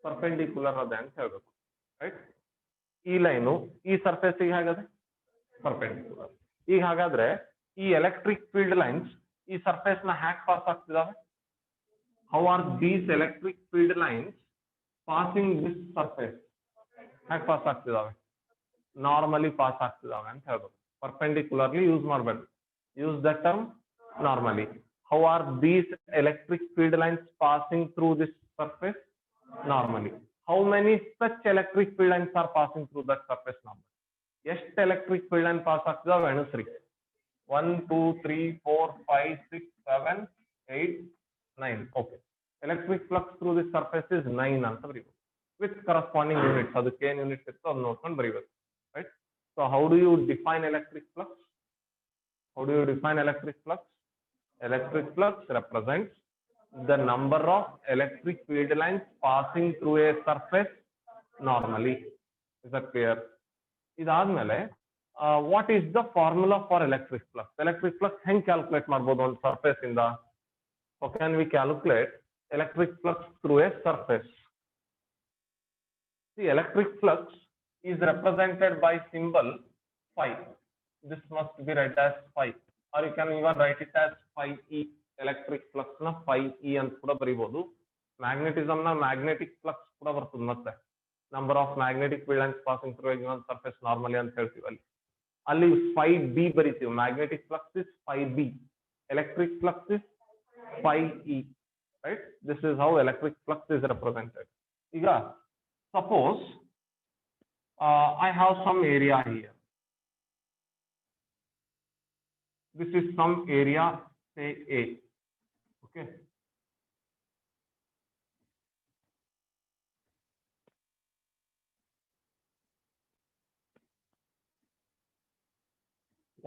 ಪರ್ಪೆಂಡಿಕ್ಯುಲರ್ ಅದೆ ಅಂತ ಹೇಳ್ಬೇಕು, ರೈಟ್? ಈ ಲೈನು ಈ ಸರ್ಫೇಸಿಗೆ ಹೇಗದೆ? ಪರ್ಪೆಂಡಿಕ್ಯುಲರ್. ಈಗ ಹಾಗಾದ್ರೆ ಈ ಎಲೆಕ್ಟ್ರಿಕ್ ಫೀಲ್ಡ್ ಲೈನ್ಸ್ ಈ ಸರ್ಫೇಸ್ ನ ಹ್ಯಾಕ್ ಪಾಸ್ ಆಗ್ತಿದಾವೆ? How are these electric field lines passing this surface? ಹ್ಯಾಕ್ ಪಾಸ್ ಆಗ್ತಿದಾವೆ? ನಾರ್ಮಲಿ ಪಾಸ್ ಆಗ್ತಿದಾವೆ ಅಂತ ಹೇಳ್ಬೇಕು. ಪರ್ಪೆಂಡಿಕ್ಯುಲರ್ಲಿ ಯೂಸ್ ಮಾಡಬೇಡ, use the term normally. How are these electric field lines passing through this surface? Normally. How many such electric field lines are passing through that surface normally? ಎಷ್ಟು electric field line pass ಆಗ್ತಿದಾವೆ ಎಣಿಸ್ರಿ. 1 2 3 4 5 6 7 8 9. Okay. Electric flux through this surface is 9 ಅಂತ ಬರೀಬೇಕು. With corresponding units. ಅದಕ್ಕೆ ಏನು unit ಇರ್ತೋ ಅದನ್ನ ನೋಡ್ಕೊಂಡು ಬರೀಬೇಕು, right? So how do you define electric flux? How do you define electric flux? Electric flux represents the number of electric field lines passing through a surface normally. Is that clear? ಇದಾದ್ಮೇಲೆ what is the formula for electric flux? Electric flux ಹೆಂಗ್ calculate ಮಾಡ್ಬೋದು ಒಂದು surface ಇಂದ? How can we calculate electric flux through a surface? The electric flux is represented by symbol phi. this must be read as phi, or you can even write it as phi e. Electric flux na phi e ಅಂತ ಕೂಡ ಬರೀಬಹುದು. Magnetism ನ magnetic flux ಕೂಡ ಬರ್ತದೆ ಮತ್ತೆ. Number of magnetic field lines passing through a given surface normally ಅಂತ ಹೇಳ್ತೀವಿ ಅಲ್ಲಿ. ಅಲ್ಲಿ phi b ಬರೀತೀವಿ. Magnetic flux is phi b, electric flux is phi e, right? This is how electric flux is represented. ಈಗ suppose I have some area here. This is some area, say A. Okay.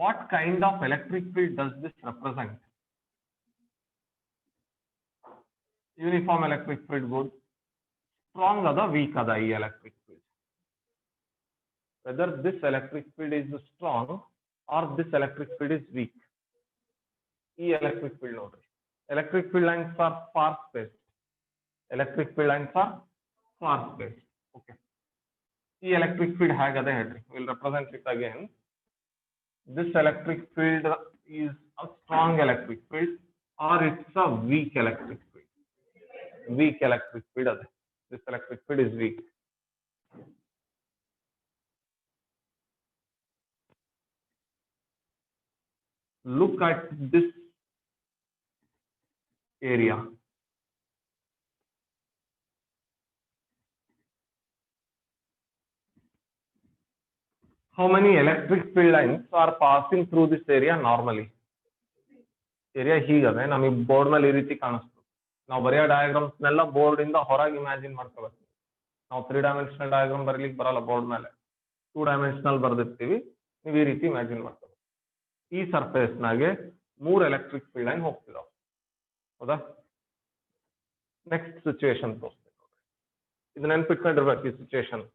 What kind of electric field does this represent? Uniform electric field good. Strong ada, weak ada e electric field. Whether this electric field is strong or this electric field is weak. E electric field nodri. Electric field lines are far spaced. Electric field lines are far spaced. Okay. E electric field hagade hedri. We'll represent it again. This electric field is a strong electric field or it's a weak electric field. Weak electric field ade. This electric field is weak. Look at this area. How many electric field lines are passing through this area normally? Area ಹೀಗದೆ ನಮಗೆ board ಮೇಲೆ ಈ ರೀತಿ ಕಾಣಿಸ್ತು. ನಾವು ಬರೆಯೋ diagrams ನೆಲ್ಲ board ಇಂದ ಹೊರಗೆ ಇಮ್ಯಾಜಿನ್ ಮಾಡ್ಕೋಬೇಕು. ನಾವು 3 ಡೈಮೆನ್ಷನಲ್ ಡಯಾಗ್ರಾಮ್ ಬರೀಲಿಕ್ಕೆ ಬರಲ್ಲ ಬೋರ್ಡ್ ಮೇಲೆ. 2 ಡೈಮೆನ್ಷನಲ್ ಬರ್ದಿರ್ತೀವಿ. ನೀವು ಈ ರೀತಿ ಇಮ್ಯಾಜಿನ್ ಮಾಡ್ಕೋಬೇಕು. ಈ ಸರ್ಫೇಸ್ ನಾಗೆ 3 ಎಲೆಕ್ಟ್ರಿಕ್ ಫೀಲ್ಡ್ ಲೈನ್ ಹೋಗ್ತಿದಾವೆ. ಹೌದಾ? ನೆಕ್ಸ್ಟ್ ಸಿಚುವೇಶನ್ ತೋರಿಸ್ತೀನಿ ನೋಡ್ರಿ. ಇದು ನೆನ್ಪಿಟ್ಕೊಂಡಿರ್ಬೇಕು ಈ situation.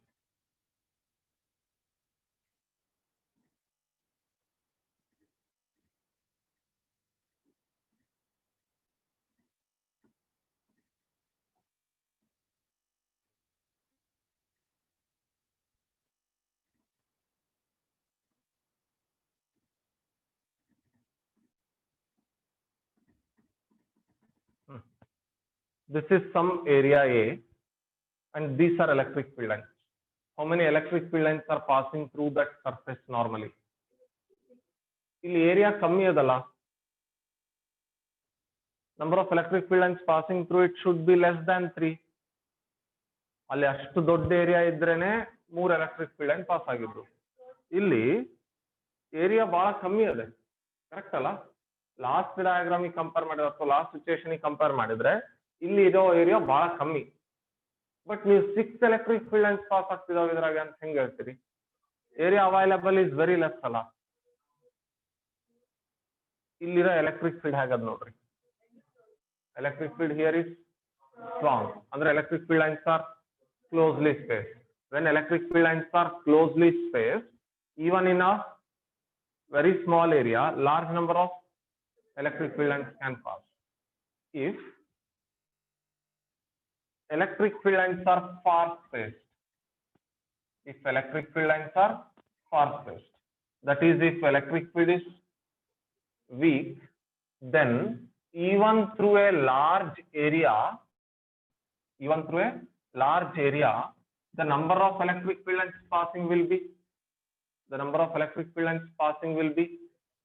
This is some area A and these are electric field lines. How many electric field lines are passing through that surface normally? ಇಲ್ಲಿ area ಕಮ್ಮಿ ಅದಲ್ಲ. Number of electric field lines passing through it should be less than 3. ಅಲ್ಲಿ ಅಷ್ಟು ದೊಡ್ಡ area ಇದ್ರೇನೆ 3 electric field line pass ಆಗಿದ್ರು. ಇಲ್ಲಿ area ಬಹಳ ಕಮ್ಮಿ ಇದೆ. ಕರೆಕ್ಟ್ ಅಲ್ಲ? ಲಾಸ್ಟ್ ಡಯಾಗ್ರಾಮ್ ಕಂಪೇರ್ ಮಾಡಿದ್ರೆ ಅಥವಾ ಲಾಸ್ಟ್ ಸಿಚುವೇಶನ್ ಕಂಪೇರ್ ಮಾಡಿದ್ರೆ ಇಲ್ಲಿ ಇರೋ ಏರಿಯಾ ಬಹಳ ಕಮ್ಮಿ. ಬಟ್ ನೀವು 6 ಎಲೆಕ್ಟ್ರಿಕ್ ಫೀಲ್ಡ್ ಲೈನ್ಸ್ ಪಾಸ್ ಆಗ್ತಿದಾವೆ ಇದ್ರಾಗ ಅಂತ ಹೆಂಗ್ ಹೇಳ್ತೀರಿ? Area available is very less ಅಲ್ಲ. ಇಲ್ಲಿರೋ ಎಲೆಕ್ಟ್ರಿಕ್ ಫೀಲ್ಡ್ ಹೇಗದ್ ನೋಡ್ರಿ. Electric field here is strong. ಅಂದ್ರೆ electric field lines are closely spaced. When electric field lines are closely spaced, even in a very small area, large number of electric field lines can pass. If electric field lines are far spaced, that is, if electric field is weak, then even through a large area, the number of electric field lines passing will be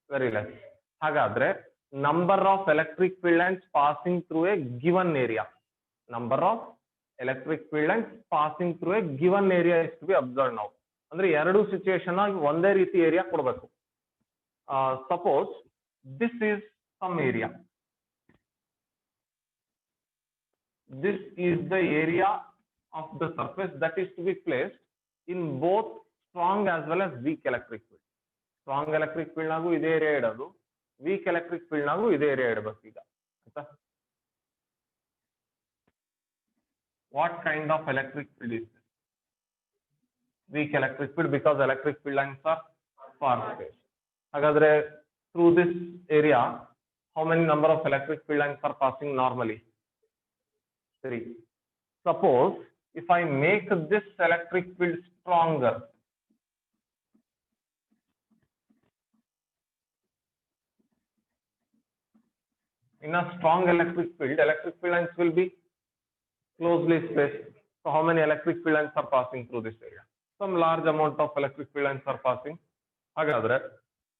very less. ಹಾಗಾದ್ರೆ number of electric field lines passing through a given area is to be observed now. ಅಂದ್ರೆ ಎರಡು situation ಆಗಿ ಒಂದೇ ರೀತಿ area ಕೊಡಬೇಕು. Suppose this is some area. This is the area of the surface that is to be placed in both strong as well as weak electric field. Strong electric field nagu ide area idodu, weak electric field nagu ide area idbeku ಈಗ. ಆಯ್ತಾ? What kind of electric field is this? Weak electric field, because electric field lines are far spaced. ಹಾಗಾದ್ರೆ through this area, how many number of electric field lines are passing normally? 3. Suppose if I make this electric field stronger, In a strong electric field lines will be closely spaced. So how many electric field lines are passing through this area? Some large amount of electric field lines are passing. Hagadre,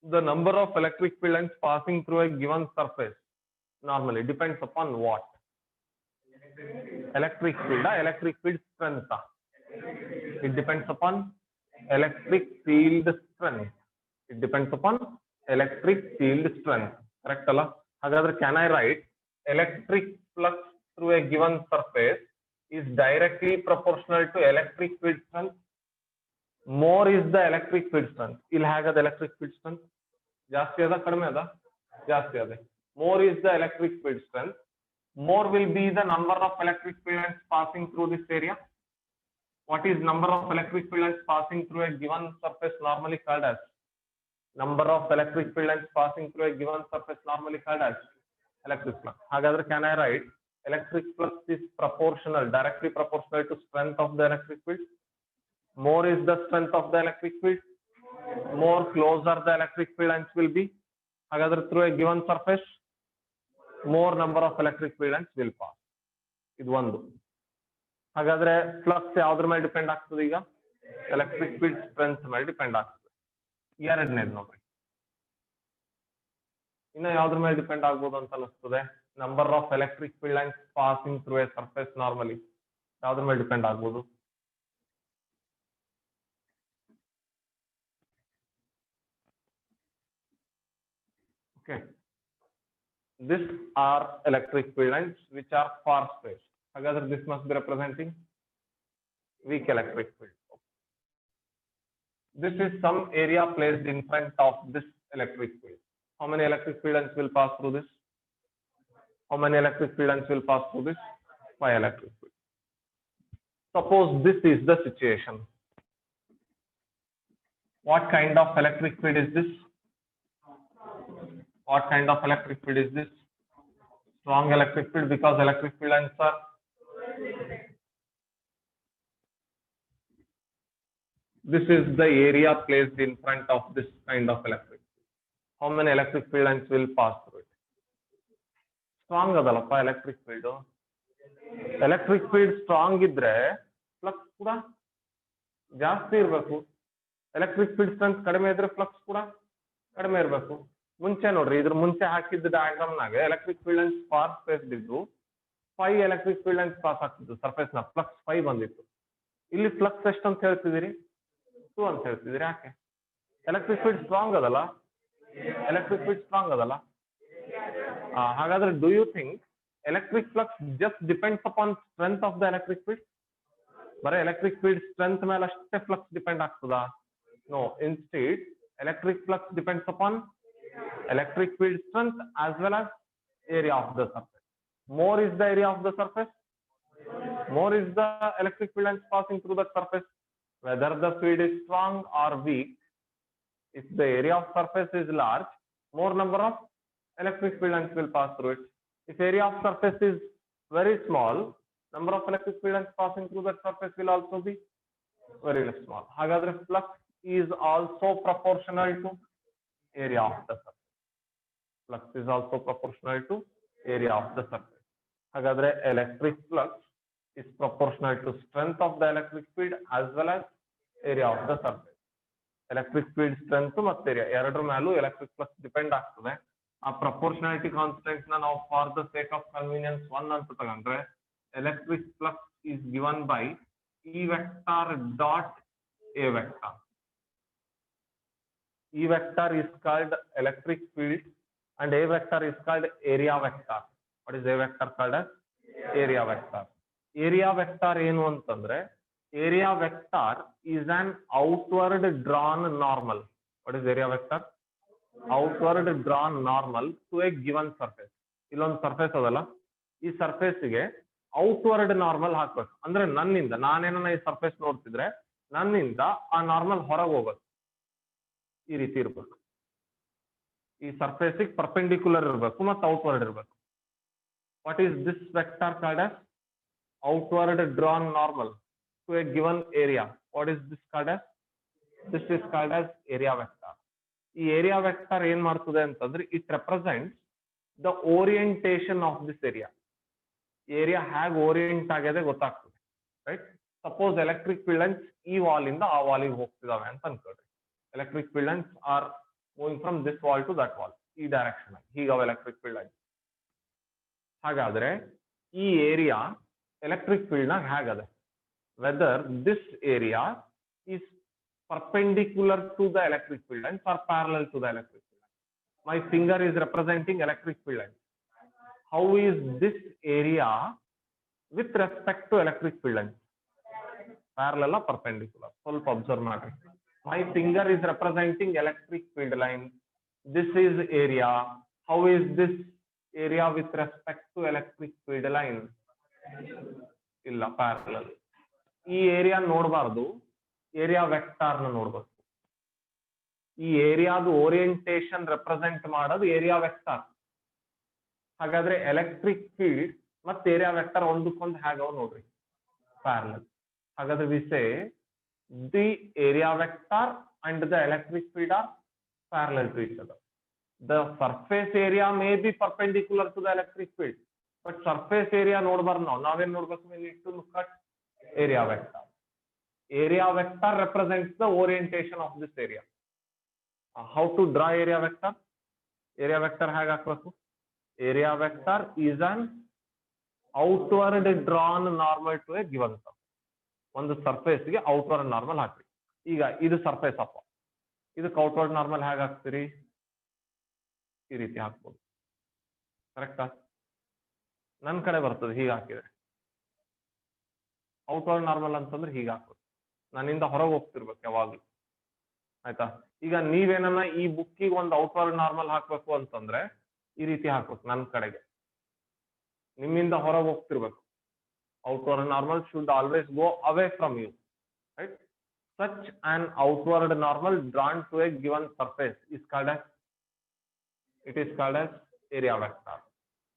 the number of electric field lines passing through a given surface normally depends upon what? Electric field strength. It depends upon electric field strength. It depends upon electric field strength. Correct alla? Hagadre, can I write electric flux through a given surface is directly proportional to electric field strength? More is the electric field strength. ಇಲ್ಲಿ ಹೇಗದ electric field strength? ಜಾಸ್ತಿ ಅದ ಕಡಿಮೆ ಅದ? ಜಾಸ್ತಿ ಅದ. More is the electric field strength. More will be the number of electric field lines passing through this area. What is number of electric field lines passing through a given surface normally called as? Number of electric field lines passing through a given surface normally called as electric flux. Hagadre, can I write electric flux is proportional, directly proportional to strength of the electric field? More is the strength of the electric field, more closer the electric field lines will be. Hagadre, through a given surface, more number of electric field lines will pass. Idu ಒಂದು. ಹಾಗಾದ್ರೆ flux ಯಾವ್ದ್ರ ಮೇಲೆ depend ಆಗ್ತದೆ ಈಗ? Electric field strength ಮೇಲೆ depend ಆಗ್ತದೆ. ಎರಡನೇದು ನೋಡ್ರಿ. ಇನ್ನ ಯಾವ್ದ್ರ ಮೇಲೆ ಡಿಪೆಂಡ್ ಆಗ್ಬೋದು ಅಂತ ಅನಿಸ್ತದೆ? Number of electric field lines passing through A surface normally. ಯಾವ್ದ್ರ ಮೇಲೆ ಡಿಪೆಂಡ್ ಆಗ್ಬೋದು? Okay. These are electric field lines which are far spaced. However, this must be representing weak electric field. This is some area placed in front of this electric field. How many electric field lines will pass through this? How many electric field lines will pass through this? 5 electric field. Suppose this is the situation. What kind of electric field is this? What kind of electric field is this? Strong electric field, because electric field lines are this is the area placed in front of this kind of electric field. How many electric field lines will pass through it? Strong adalappa electric field. Electric field strong idre flux kuda ಜಾಸ್ತಿ ಇರಬೇಕು. Electric field strength ಕಡಿಮೆ ಇದ್ರೆ flux ಕೂಡ ಕಡಿಮೆ ಇರಬೇಕು. ಮುಂಚೆ ನೋಡ್ರಿ, ಇದ್ರ ಮುಂಚೆ ಹಾಕಿದ್ದ ಡಯಾಗ್ರಾಮ್ ನಾಗ electric field lines far space ಇದ್ದು 5 ಎಲೆಕ್ಟ್ರಿಕ್ ಫೀಲ್ಡ್ ಲೈನ್ಸ್ ಪಾಸ್ ಆಗ್ತಿದ್ದು ಸರ್ಫೇಸ್ ನ, ಫ್ಲಕ್ಸ್ 5 ಬಂದಿತ್ತು. ಇಲ್ಲಿ ಫ್ಲಕ್ಸ್ ಎಷ್ಟು ಅಂತ ಹೇಳ್ತಿದ್ದೀರಿ? 2 ಅಂತ ಹೇಳ್ತಿದ್ದೀರಿ. ಯಾಕೆ? ಎಲೆಕ್ಟ್ರಿಕ್ ಫೀಲ್ಡ್ ಸ್ಟ್ರಾಂಗ್ ಅದಲ್ಲ, ಎಲೆಕ್ಟ್ರಿಕ್ ಫೀಲ್ಡ್ ಸ್ಟ್ರಾಂಗ್ ಅದಲ್ಲ. ಹಾಗಾದ್ರೆ do you think electric flux just depends upon strength of the electric field? ಬರೀ ಎಲೆಕ್ಟ್ರಿಕ್ ಫೀಲ್ಡ್ ಸ್ಟ್ರೆಂತ್ ಮೇಲೆ ಅಷ್ಟೇ ಫ್ಲಕ್ಸ್ ಡಿಪೆಂಡ್ ಆಗ್ತದಾ? No, instead electric flux depends upon electric field strength as well as area of the surface. More is the area of the surface, more is the electric field lines passing through the surface. Whether the field is strong or weak, if the area of surface is large, more number of electric field lines will pass through it. If area of surface is very small, number of electric field lines passing through that surface will also be very small. Hagadre, flux is also proportional to area of the surface. Flux is also proportional to area of the surface. Hagadre, electric flux is proportional to strength of the electric field as well as area of the surface. Electric field strength ಮತ್ತು area ಎರಡರ ಮೇಲೂ electric flux depend ಆಗ್ತದೆ. ಆ proportionality constant ನ ನಾವು for the sake of convenience 1 ಅಂತ ತಗೊಂಡ್ರೆ electric flux is given by E vector dot A vector. E vector is called electric field and A vector is called area vector. What is A vector called as? Area vector. Area vector ಏನು ಅಂತಂದ್ರೆ area vector is an outward drawn normal. What is area vector? Outward drawn normal to a given surface. ಇಲ್ಲೊಂದು surface ಅದಲ್ಲ, ಈ surface ಗೆ outward normal ಹಾಕ್ಬೇಕು. ಅಂದ್ರೆ ನನ್ನಿಂದ ನಾನೇನ ಈ ಸರ್ಫೇಸ್ ನೋಡ್ತಿದ್ರೆ ನನ್ನಿಂದ ಆ ನಾರ್ಮಲ್ ಹೊರಗೆ ಹೋಗುತ್ತೆ. ಈ ರೀತಿ ಇರಬೇಕು. ಈ ಸರ್ಫೇಸ್ ಪರ್ಪೆಂಡಿಕ್ಯುಲರ್ ಇರಬೇಕು ಮತ್ತು ಔಟ್ವರ್ಡ್ ಇರಬೇಕು. What is this vector called as? Outward drawn normal to a given area. What is this called as? This is called as area vector. ಈ ಏರಿಯಾ ವೆಕ್ಟರ್ ಏನ್ ಮಾಡ್ತದೆ ಅಂತಂದ್ರೆ it represents the orientation of this area. Area hag orient agade gottagtade, right? Suppose electric field lines ee wall inda aa wall ಗೆ ಹೋಗ್ತಿದಾವೆ ಅಂತ ಅನ್ಕೊಳ್ಳಿ. Electric field lines are moving from this wall to that wall, ಈ direction ಹೀಗವ electric field lines. ಹಾಗಾದ್ರೆ ಈ area electric field ನಾಗ ಹೇಗದೆ, whether this area is perpendicular to the electric field lines or parallel to the electric field lines. My finger is representing electric field lines. How is this area with respect to electric field lines? Parallel or perpendicular? ಸ್ವಲ್ಪ observe ಮಾಡಿ. My finger is representing electric field line. This is area. How is this area with respect to electric field line? ಇಲ್ಲ, parallel. ಈ area ನೋಡಬಾರ್ದು, area vector ನ ನೋಡ್ಬೇಕು. ಈ ಏರಿಯಾದ orientation represent ಮಾಡೋದು ಏರಿಯಾ ವೆಕ್ಟಾರ್. ಹಾಗಾದ್ರೆ ಎಲೆಕ್ಟ್ರಿಕ್ ಫೀಲ್ಡ್ ಮತ್ತೆ ಏರಿಯಾ ವೆಕ್ಟರ್ ಒಂದಕ್ಕೊಂದು ಹೇಗವ ನೋಡ್ರಿ, ಪ್ಯಾರಲಲ್. ಹಾಗಾದ್ರೆ we say the area vector and the electric field are parallel to each other. The surface area may be perpendicular to the electric field, but surface area ನೋಡ್ಬಾರ್ದು. ನಾವೇನ್ ನೋಡ್ಬೇಕು, we need to look at area vector. Area vector represents the orientation of this area. How to draw area vector? Area vector ಹೇಗೆ ಹಾಕಬೇಕು? Area vector is an outward drawn normal to a given surface. ಒಂದು surface ಗೆ outward normal ಹಾಕ್ರಿ. ಈಗ ಇದು surface ಅಪ್ಪ, ಇದಕ್ಕೆ outward normal ಹೇಗೆ ಹಾಕ್ತೀರಿ? ಈ ರೀತಿ ಹಾಕ್ಬೋದು. ಕರೆಕ್ಟಾ? ನನ್ನ ಕಡೆ ಬರ್ತದೆ ಹೀಗೆ ಹಾಕಿದ್ರೆ. ಔಟ್ವರ್ಡ್ ನಾರ್ಮಲ್ ಅಂತಂದ್ರೆ ಹೀಗೆ ಹಾಕ್ಬೋದು. ನನ್ನಿಂದ ಹೊರಗೆ ಹೋಗ್ತಿರ್ಬೇಕು ಯಾವಾಗ್ಲೂ, ಆಯ್ತಾ? ಈಗ ನೀವೇನನ್ನ ಈ ಬುಕ್ಕಿಗೆ ಒಂದು ಔಟ್ವರ್ಡ್ ನಾರ್ಮಲ್ ಹಾಕ್ಬೇಕು ಅಂತಂದ್ರೆ ಈ ರೀತಿ ಹಾಕ್ಬೇಕು ನನ್ನ ಕಡೆಗೆ. ನಿಮ್ಮಿಂದ ಹೊರಗೆ ಹೋಗ್ತಿರ್ಬೇಕು. outward normal should always go away from you, right? Such an outward normal drawn to a given surface is called as, it is called as area vector.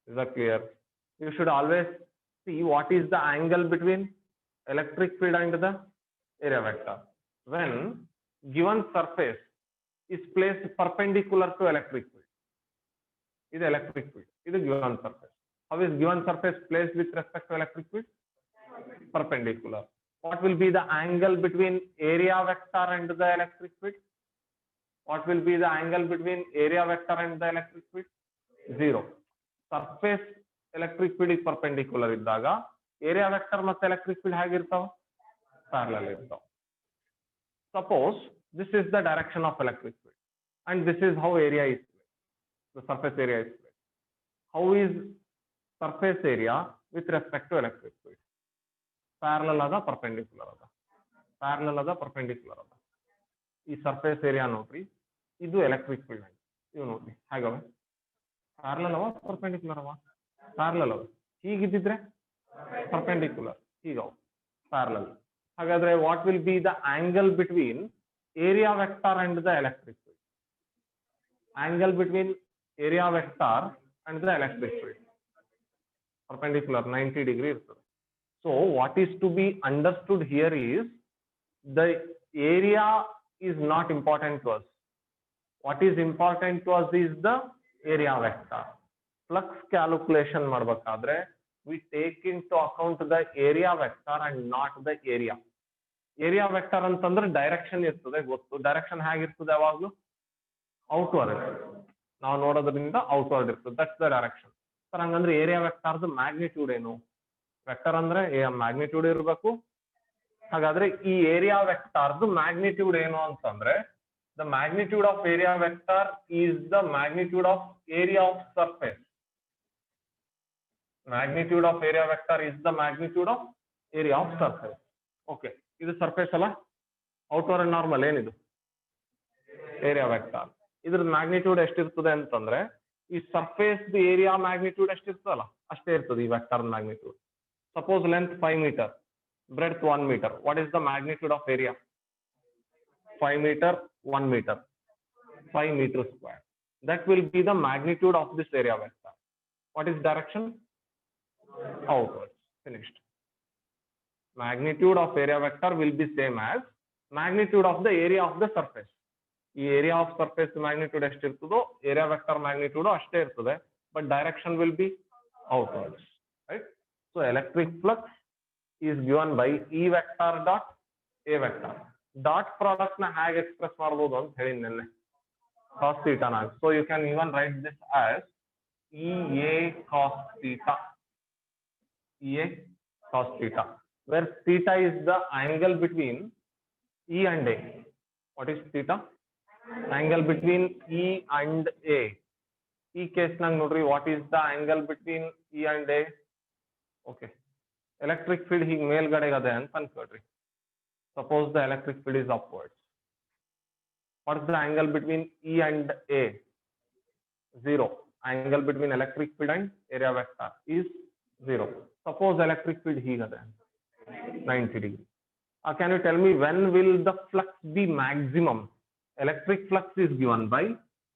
Is that clear? You should always see what is the angle between electric field and the area vector. When given surface is placed perpendicular to electric field, is electric field, is a given surface. How is given surface placed with respect to electric field? Perpendicular. What will be the angle between area vector and the electric field? What will be the angle between area vector and the electric field? Zero. Surface electric field is perpendicular iddaga area vector ಮತ್ತು electric field ಹೇಗಿರ್ತಾವ? Parallel ಇರ್ತಾವ. Suppose this is the direction of electric field and this is how area is placed. The surface area is placed. How is surface area with respect to electric field? Parallel ಅದ, perpendicular ಅದ? Parallel ಅದ, perpendicular ಅದ? ಈ surface area ನೋಡ್ರಿ, ಇದು electric field line. ಇವು ನೋಡ್ರಿ ಹೇಗವ? Parallel ಅವ, ಪರ್ಪೆಂಡಿಕ್ಯುಲರ್ ಅವ? ಪ್ಯಾರಲಲ್ ಅವ. ಹೀಗಿದ್ದಿದ್ರೆ ಪರ್ಪೆಂಡಿಕ್ಯುಲರ್, ಹೀಗವ ಪ್ಯಾರಲಲ್. ಹಾಗಾದ್ರೆ what will be the angle between area vector and the electric field? Angle between area vector and the electric field perpendicular 90 degree ಇರ್ತದೆ. So what is to be understood here is the area is not important to us. What is important to us is the area vector. Flux calculation ಮಾಡಬೇಕಾದ್ರೆ we take into account the area vector and not the area. Area vector ಅಂತಂದ್ರೆ direction ಇರ್ತದೆ, ಗೊತ್ತು. Direction ಹೇಗಿರ್ತದೆ ಯಾವಾಗ್ಲೂ? Outward. ನಾವು ನೋಡೋದ್ರಿಂದ outward ಇರ್ತದೆ, that's the direction. Sir ಹಂಗಂದ್ರೆ ಏರಿಯಾ ವೆಕ್ಟರ್ದು ಮ್ಯಾಗ್ನಿಟ್ಯೂಡ್ ಏನು? ವೆಕ್ಟರ್ ಅಂದ್ರೆ ಮ್ಯಾಗ್ನಿಟ್ಯೂಡ್ ಇರಬೇಕು. ಹಾಗಾದ್ರೆ ಈ ಏರಿಯಾ ವೆಕ್ಟರ್ದು ಮ್ಯಾಗ್ನಿಟ್ಯೂಡ್ ಏನು ಅಂತಂದ್ರೆ, the magnitude of area vector is the magnitude of area of surface. Magnitude of area vector is the magnitude of area of surface. Okay, ಇದು surface ಅಲ್ಲ, outward normal ಏನಿದು? Area vector. ಇದ್ರ magnitude ಎಷ್ಟಿರ್ತದೆ ಅಂತಂದ್ರೆ, ಈ surface area magnitude ಎಷ್ಟಿರ್ತದಲ್ಲ ಅಷ್ಟೇ ಇರ್ತದೆ ಈ vector magnitude. Suppose length 5 meter, breadth 1 meter. What is the magnitude of area? 5 meter, 1 meter, 5 meters square. That will be the magnitude of this area vector. What is direction? Outwards. Finished. Magnitude of area vector will be same as magnitude of the area of the surface. ಈ area of surface magnitude ಎಷ್ಟಿರ್ತದೋ area vector magnitude ಅಷ್ಟೇ ಇರ್ತದೆ. but direction will be outwards, right? So electric flux is given by E vector dot A vector. Dot product na hag express marbodu ant heli nenne cos theta na. So you can even write this as EA cos theta. EA cos theta, where theta is the angle between E and A. What is theta? Angle between E and A. E case nang nodri, what is the angle between E and A? Okay. Electric field hig ಮೇಲ್ಗಡೆ ಇದೆ ಅಂತ ಅನ್ಕೊಳ್ರಿ. Suppose the electric field is upwards. What is the angle between E and A? 0. Angle between electric field and area vector is 0. Suppose electric field higade 90 degree. Can you tell me when will the flux be maximum? Electric flux is given by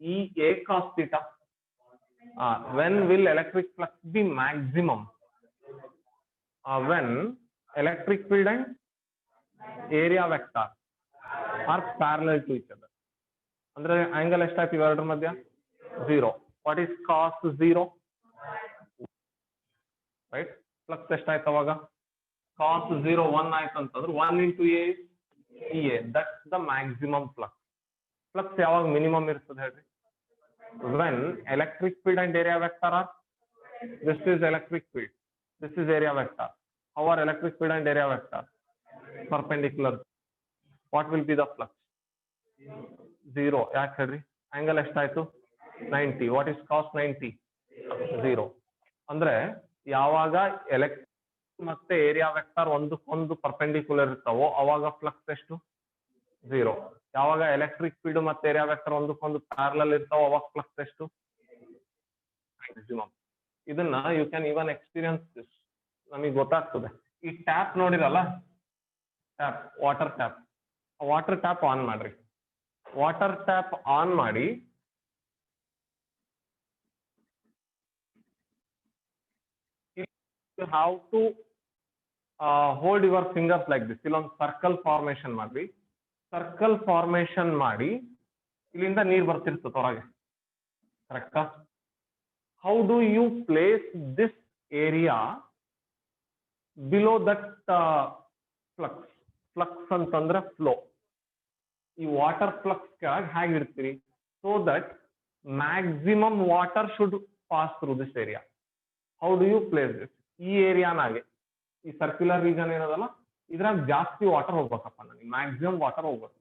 EA cos theta. When will electric flux be maximum? When electric field and area vector are parallel to each other. Andre angle ಎಷ್ಟಾಯ್ತು ಇವೆರಡರ ಮಧ್ಯ 0. What is cos 0? Right? Flux ಎಷ್ಟಾಯ್ತು ಅವಾಗ cos 0 1 ಆಯ್ತು ಅಂತಂದ್ರೆ 1 into A is EA. That's the maximum flux. Flux ಯಾವಾಗ minimum ಇರ್ತದೆ ಹೇಳ್ರಿ? When electric field and area vector are, this is electric field, this is area vector. How are electric field and area vector? Perpendicular. What will be the flux? 0. ಯಾಕೆ ಹೇಳ್ರಿ? angle ಎಷ್ಟಾಯ್ತು 90. What is cos 90? 0. ಅಂದ್ರೆ ಯಾವಾಗ electric ಮತ್ತೆ area vector ಒಂದಕ್ಕೊಂದು perpendicular ಇರ್ತಾವೋ ಅವಾಗ flux ಎಷ್ಟು 0. ಯಾವಾಗ ಎಲೆಕ್ಟ್ರಿಕ್ ಫೀಲ್ಡ್ ಮತ್ತೆ ಏರಿಯಾ ವೆಕ್ಟರ್ ಒಂದಕ್ಕೊಂದು ಪ್ಯಾರಲಲ್ ಇರ್ತಾವೋ ಅವಾಗ ಫ್ಲಕ್ಸ್ ಎಷ್ಟು ಮ್ಯಾಕ್ಸಿಮಮ್. ಇದನ್ನ you can even experience this. ನಮಗೆ ಗೊತ್ತಾಗ್ತದೆ. ಈ ಟ್ಯಾಪ್ ನೋಡಿರಲ್ಲ, ಟ್ಯಾಪ್ ವಾಟರ್ ಟ್ಯಾಪ್ ಆನ್ ಮಾಡ್ರಿ. ವಾಟರ್ ಟ್ಯಾಪ್ ಆನ್ ಮಾಡಿ you have to hold your fingers like this. ಇಲ್ಲೊಂದು ಸರ್ಕಲ್ ಫಾರ್ಮೇಶನ್ ಮಾಡ್ರಿ. ಸರ್ಕಲ್ ಫಾರ್ಮೇಶನ್ ಮಾಡಿ ಇಲ್ಲಿಂದ ನೀರು ಬರ್ತಿರ್ತದೆ ಹೊರಗೆ, ಕರೆಕ್ಟಾ? How do you place this area below that flux? Flux ಅಂತಂದ್ರೆ ಫ್ಲೋ. ಈ ವಾಟರ್ ಫ್ಲಕ್ಸ್ ಹೇಗೆ ಇಡ್ತೀರಿ? So that maximum water should pass through this area. How do you place this? ಈ ಏರಿಯಾನಾಗೆ, ಈ ಸರ್ಕ್ಯುಲರ್ ರೀಜನ್ ಏನದಲ್ಲ, ಇದ್ರಾಗ ಜಾಸ್ತಿ ವಾಟರ್ ಹೋಗ್ಬೇಕಪ್ಪ, ನನಗೆ ಮ್ಯಾಕ್ಸಿಮಮ್ ವಾಟರ್ ಹೋಗ್ಬೇಕು.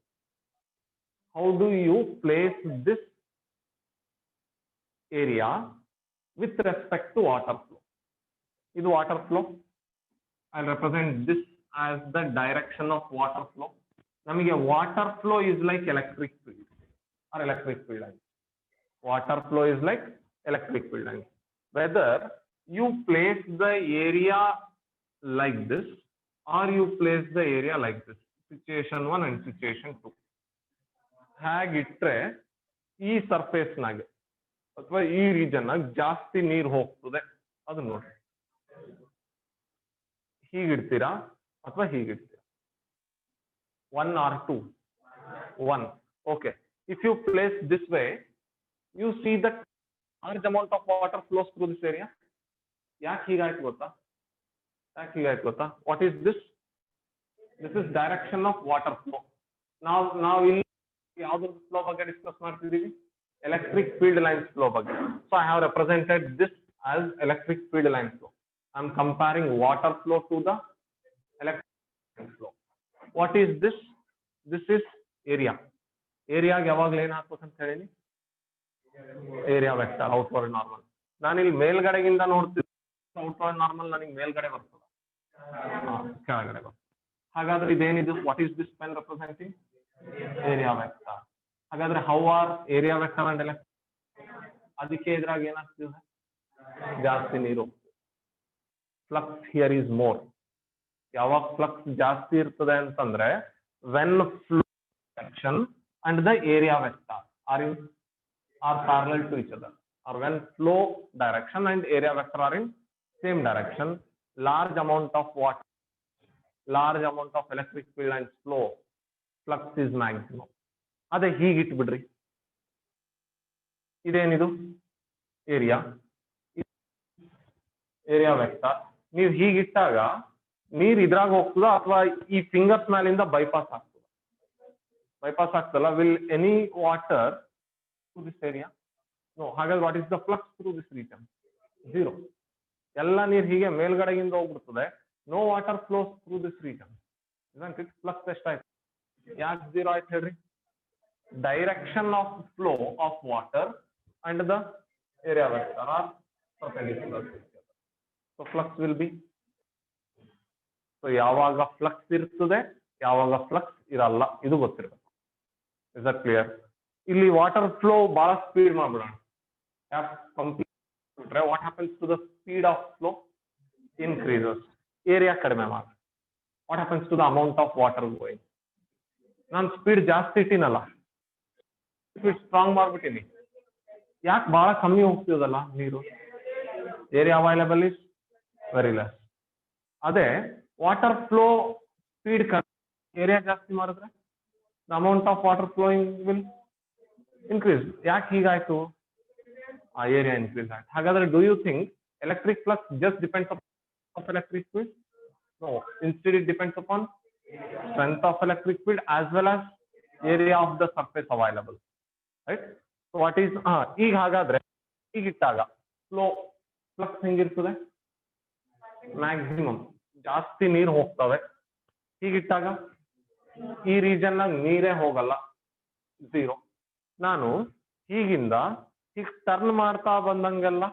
How do you place this area with respect to water flow? ಇದು water flow. I represent this as the direction of water flow. ನಮಗೆ water flow is like electric field or electric field line. Water flow is like electric field line. Whether you place the area like this or you place the area like this. Situation 1 and situation 2. ಹಾಗಿಟ್ರೆ ಈ surface ನಾಗೆ ಅಥವಾ ಈ region ನಾಗ ಜಾಸ್ತಿ ನೀರು ಹೋಗ್ತದೆ. ಅದು ನೋಡಿ, ಹೀಗಿಡ್ತೀರಾ ಅಥವಾ ಹೀಗಿಡ್ತೀರಾ? 1 or 2? 1. Okay. If you place this way, you see that large amount of water flows through this area. ಯಾಕೆ ಹೀಗಾಯ್ತು ಗೊತ್ತಾ? What is this? This is direction of water flow. ನಾವು ಇಲ್ಲಿ ಯಾವ್ದು ಫ್ಲೋ ಬಗ್ಗೆ ಡಿಸ್ಕಸ್ ಮಾಡ್ತಿದೀವಿ? ಎಲೆಕ್ಟ್ರಿಕ್ ಫೀಲ್ಡ್ ಲೈನ್ಸ್ ಫ್ಲೋ ಬಗ್ಗೆ. So I have represented this as electric field line flow. I am comparing water flow to the electric flow. What is this? This is area. ಏರಿಯಾಗ ಯಾವಾಗ್ಲೂ ಏನ್ ಹಾಕ್ಬೇಕಂತ ಹೇಳಿ? Area vector, outward normal. ನಾನಿಲ್ಲಿ ಮೇಲ್ಗಡೆಗಿಂದ ನೋಡ್ತಿದ್ದೆ, outward normal ನನಗೆ ಮೇಲ್ಗಡೆ ಬರ್ತದೆ, ಕೆಳಗಡೆ ಬರ್ತದೆ. ಹಾಗಾದ್ರೆ ಇದೇನಿದು? What is this pen representing? Area vector. ಹಾಗಾದ್ರೆ how are area vector and electric? ಅದಕ್ಕೆ ಇದ್ರಾಗ ಏನಾಗ್ತಿದೆ? ಜಾಸ್ತಿ ನೀರು ಹೋಗ್ತದೆ. Flux here is more. ಯಾವಾಗ ಫ್ಲಕ್ಸ್ ಜಾಸ್ತಿ ಇರ್ತದೆ ಅಂತಂದ್ರೆ when flow direction and the area vector are parallel to each other, or when flow direction and area vector are in same direction, large amount of water, large amount of electric field lines flow, flux is maximum. ಅದೇ ಹೀಗಿಟ್ಟು ಬಿಡ್ರಿ. ಇದೇನಿದು? Area. Area vector. ನೀವು ಹೀಗಿಟ್ಟಾಗ ನೀರ್ ಇದ್ರಾಗ ಹೋಗ್ತದ ಅಥವಾ ಈ fingers ಮೇಲಿಂದ ಬೈಪಾಸ್ ಆಗ್ತದ? ಬೈಪಾಸ್ ಆಗ್ತಲ್ಲ. Will any water to this area? No. ಹಾಗಾದ್ರೆ what is the flux through this region? Zero. ಎಲ್ಲ ನೀರ್ ಹೀಗೆ ಮೇಲ್ಗಡೆಗಿಂದ ಹೋಗ್ಬಿಡ್ತದೆ. No water flows through this region. Flux ಎಷ್ಟಾಯ್ತು? ಯಾಕೆ ಝೀರೋ ಆಯ್ತು ಹೇಳ್ರಿ? Direction of flow of water and the area vector are perpendicular to each other. So flux will be, so ಯಾವಾಗ ಫ್ಲಕ್ಸ್ ಇರ್ತದೆ, ಯಾವಾಗ ಫ್ಲಕ್ಸ್ ಇರಲ್ಲ, ಇದು ಗೊತ್ತಿರಬೇಕು. Is that clear? ಇಲ್ಲಿ ವಾಟರ್ ಫ್ಲೋ ಬಹಳ ಸ್ಪೀಡ್ ಮಾಡ್ಬಿಡೋಣ. What happens to the speed of flow? Increases. Area ಕಡಿಮೆ ಮಾಡಿ. What happens to the amount of water going? ನಾನು ಸ್ಪೀಡ್ ಜಾಸ್ತಿ ಇಟ್ಟಿನಲ್ಲ, ಸ್ಪೀಡ್ ಸ್ಟ್ರಾಂಗ್ ಮಾಡ್ಬಿಟ್ಟಿನಿ. ಯಾಕೆ ಬಹಳ ಕಮ್ಮಿ ಹೋಗ್ತಿದಲ್ಲ ನೀರು? Area available is very less. ಅದೇ ವಾಟರ್ ಫ್ಲೋ ಸ್ಪೀಡ್ ಕಡಿಮೆ, ಏರಿಯಾ ಜಾಸ್ತಿ ಮಾಡಿದ್ರೆ the amount of water flowing will increase. ಯಾಕೆ ಹೀಗಾಯ್ತು? ಆ ಏರಿಯಾ ಇನ್ಕ್ರೀಸ್ ಆಯ್ತು. ಹಾಗಾದ್ರೆ do you think electric flux just depends of electric field? No. Instead it depends upon strength of electric field as well as area of the surface available. Right? So what is ಈಗ ಹಾಗಾದ್ರೆ ಹೀಗಿಟ್ಟಾಗ flux ಹೆಂಗಿರ್ತದೆ? Maximum. ಜಾಸ್ತಿ ನೀರು ಹೋಗ್ತವೆ. ಹೀಗಿಟ್ಟಾಗ ಈ region ನಾಗ ನೀರೇ ಹೋಗಲ್ಲ, zero. ನಾನು ಹೀಗಿಂದ ಹೀಗೆ ಟರ್ನ್ ಮಾಡ್ತಾ ಬಂದಂಗೆಲ್ಲ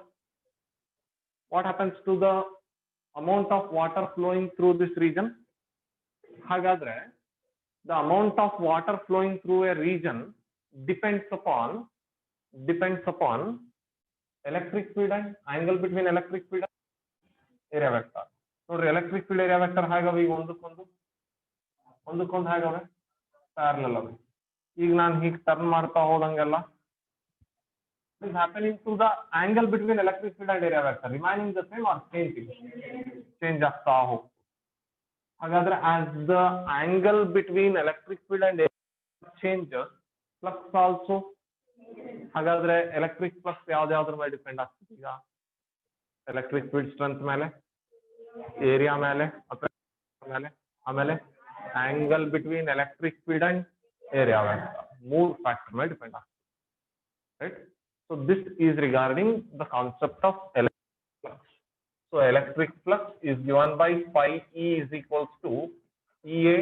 what happens to the amount of water flowing through this region? ಹಾಗಾದ್ರೆ the amount of water flowing through a region depends upon electric field and angle between electric field and area vector. ನೋಡ್ರಿ, electric field area vector ಹೇಗವೆ? ಈಗ ಒಂದಕ್ಕೊಂದು ಹೇಗವೆ? Parallel ಅವೆ. ಈಗ ನಾನು ಹೀಗೆ turn ಮಾಡ್ತಾ ಹೋದಂಗೆಲ್ಲ is happening to the angle between electric field and area vector remaining the same or change ಆಗ್ತಾ ಹೋಗ್ತದೆ. ಹಾಗಾದ್ರೆ as the angle between electric field and area changes, flux also. ಹಾಗಾದ್ರೆ ಎಲೆಕ್ಟ್ರಿಕ್ ಫ್ಲಕ್ಸ್ ಯಾವ್ದಾವ್ದ್ರ ಮೇಲೆ ಡಿಪೆಂಡ್ ಆಗ್ತದೆ? ಈಗ electric field strength ಮೇಲೆ, area ಮೇಲೆ, ಆಮೇಲೆ angle between electric field and area vector. 3 factor ಮೇಲೆ ಡಿಪೆಂಡ್ ಆಗ್ತದೆ. Right? So this is regarding the concept of electric flux. So electric flux is given by phi E is equals to EA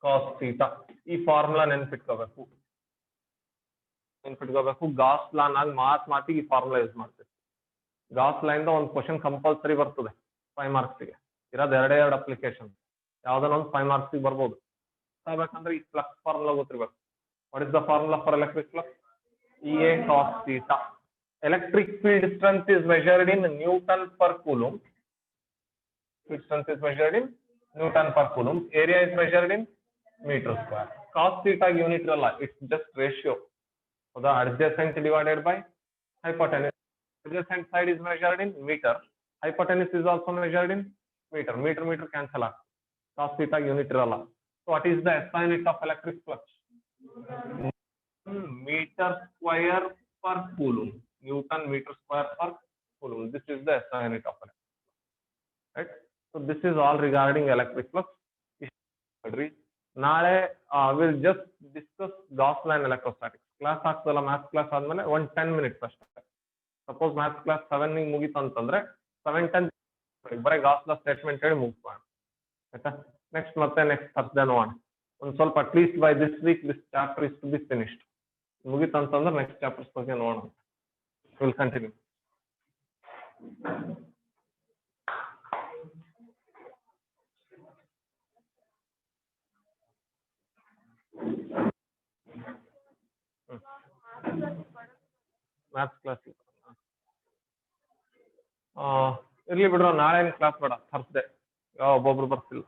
cos theta. ಈ formula ನೆನ್ಪಿಟ್ಕೋಬೇಕು. Gauss ಲಾ ನಾಗ ಮಾತಿಗೆ ಈ formula use ಮಾಡ್ತೀವಿ. Gauss ಲಾ ಇಂದ ಒಂದು question compulsory ಬರ್ತದೆ 5 marks ಗೆ. ಇರೋದು 2 ಅಪ್ಲಿಕೇಶನ್. ಯಾವ್ದನ್ನ ಒಂದು 5 marks ಗೆ ಬರ್ಬೋದು. ಆಗ್ಬೇಕಂದ್ರೆ ಈ ಫ್ಲಕ್ಸ್ ಫಾರ್ಮುಲಾ ಗೊತ್ತಿರ್ಬೇಕು. What is the formula for electric flux? EA cos theta. Electric field strength is measured in Newton per coulomb. Field strength is measured in Newton per coulomb. Area is measured in meter square. Cos theta unit ಇರಲ್ಲ, it's just ratio. So the adjacent divided by hypotenuse. Adjacent side is measured in meter. Hypotenuse is also measured in meter. Meter cancel out. Cos theta unit ಇರಲ್ಲ. So what is the SI unit of electric flux? Meter square per coulomb. Newton meter square per coulomb. This is the SI unit of electric flux. Right? So this is all regarding electric flux. ನಾಳೆ will just discuss Gauss law and electrostatics. Class ಆಗ್ತದಲ್ಲ, maths class ಆದ್ಮೇಲೆ 10 minutes ಅಷ್ಟೇ. Suppose maths class 7 ಮುಗೀತು ಅಂತಂದ್ರೆ 7-10 ಬರೀ Gauss ಲಾ statement ಹೇಳಿ ಮುಗಿಸ್ಬೋಣ. ಆಯ್ತಾ? Next Thursday ನೋಡೋಣ. ಒಂದು ಸ್ವಲ್ಪ at least by this week this chapter is to be finished. ಮುಗೀತು ಅಂತಂದ್ರೆ ನೆಕ್ಸ್ಟ್ ಚಾಪ್ಟರ್ಸ್ ಬಗ್ಗೆ ನೋಡೋಣ. Will continue. ಮ್ಯಾಥ್ಸ್ ಕ್ಲಾಸ್ ಇರ್ಲಿ ಬಿಡ್ರ, ನಾಳೆ ಕ್ಲಾಸ್ ಬೇಡ, ಥರ್ಸ್ಡೇ. ಒಬ್ಬೊಬ್ರು ಬರ್ತಿಲ್ಲ.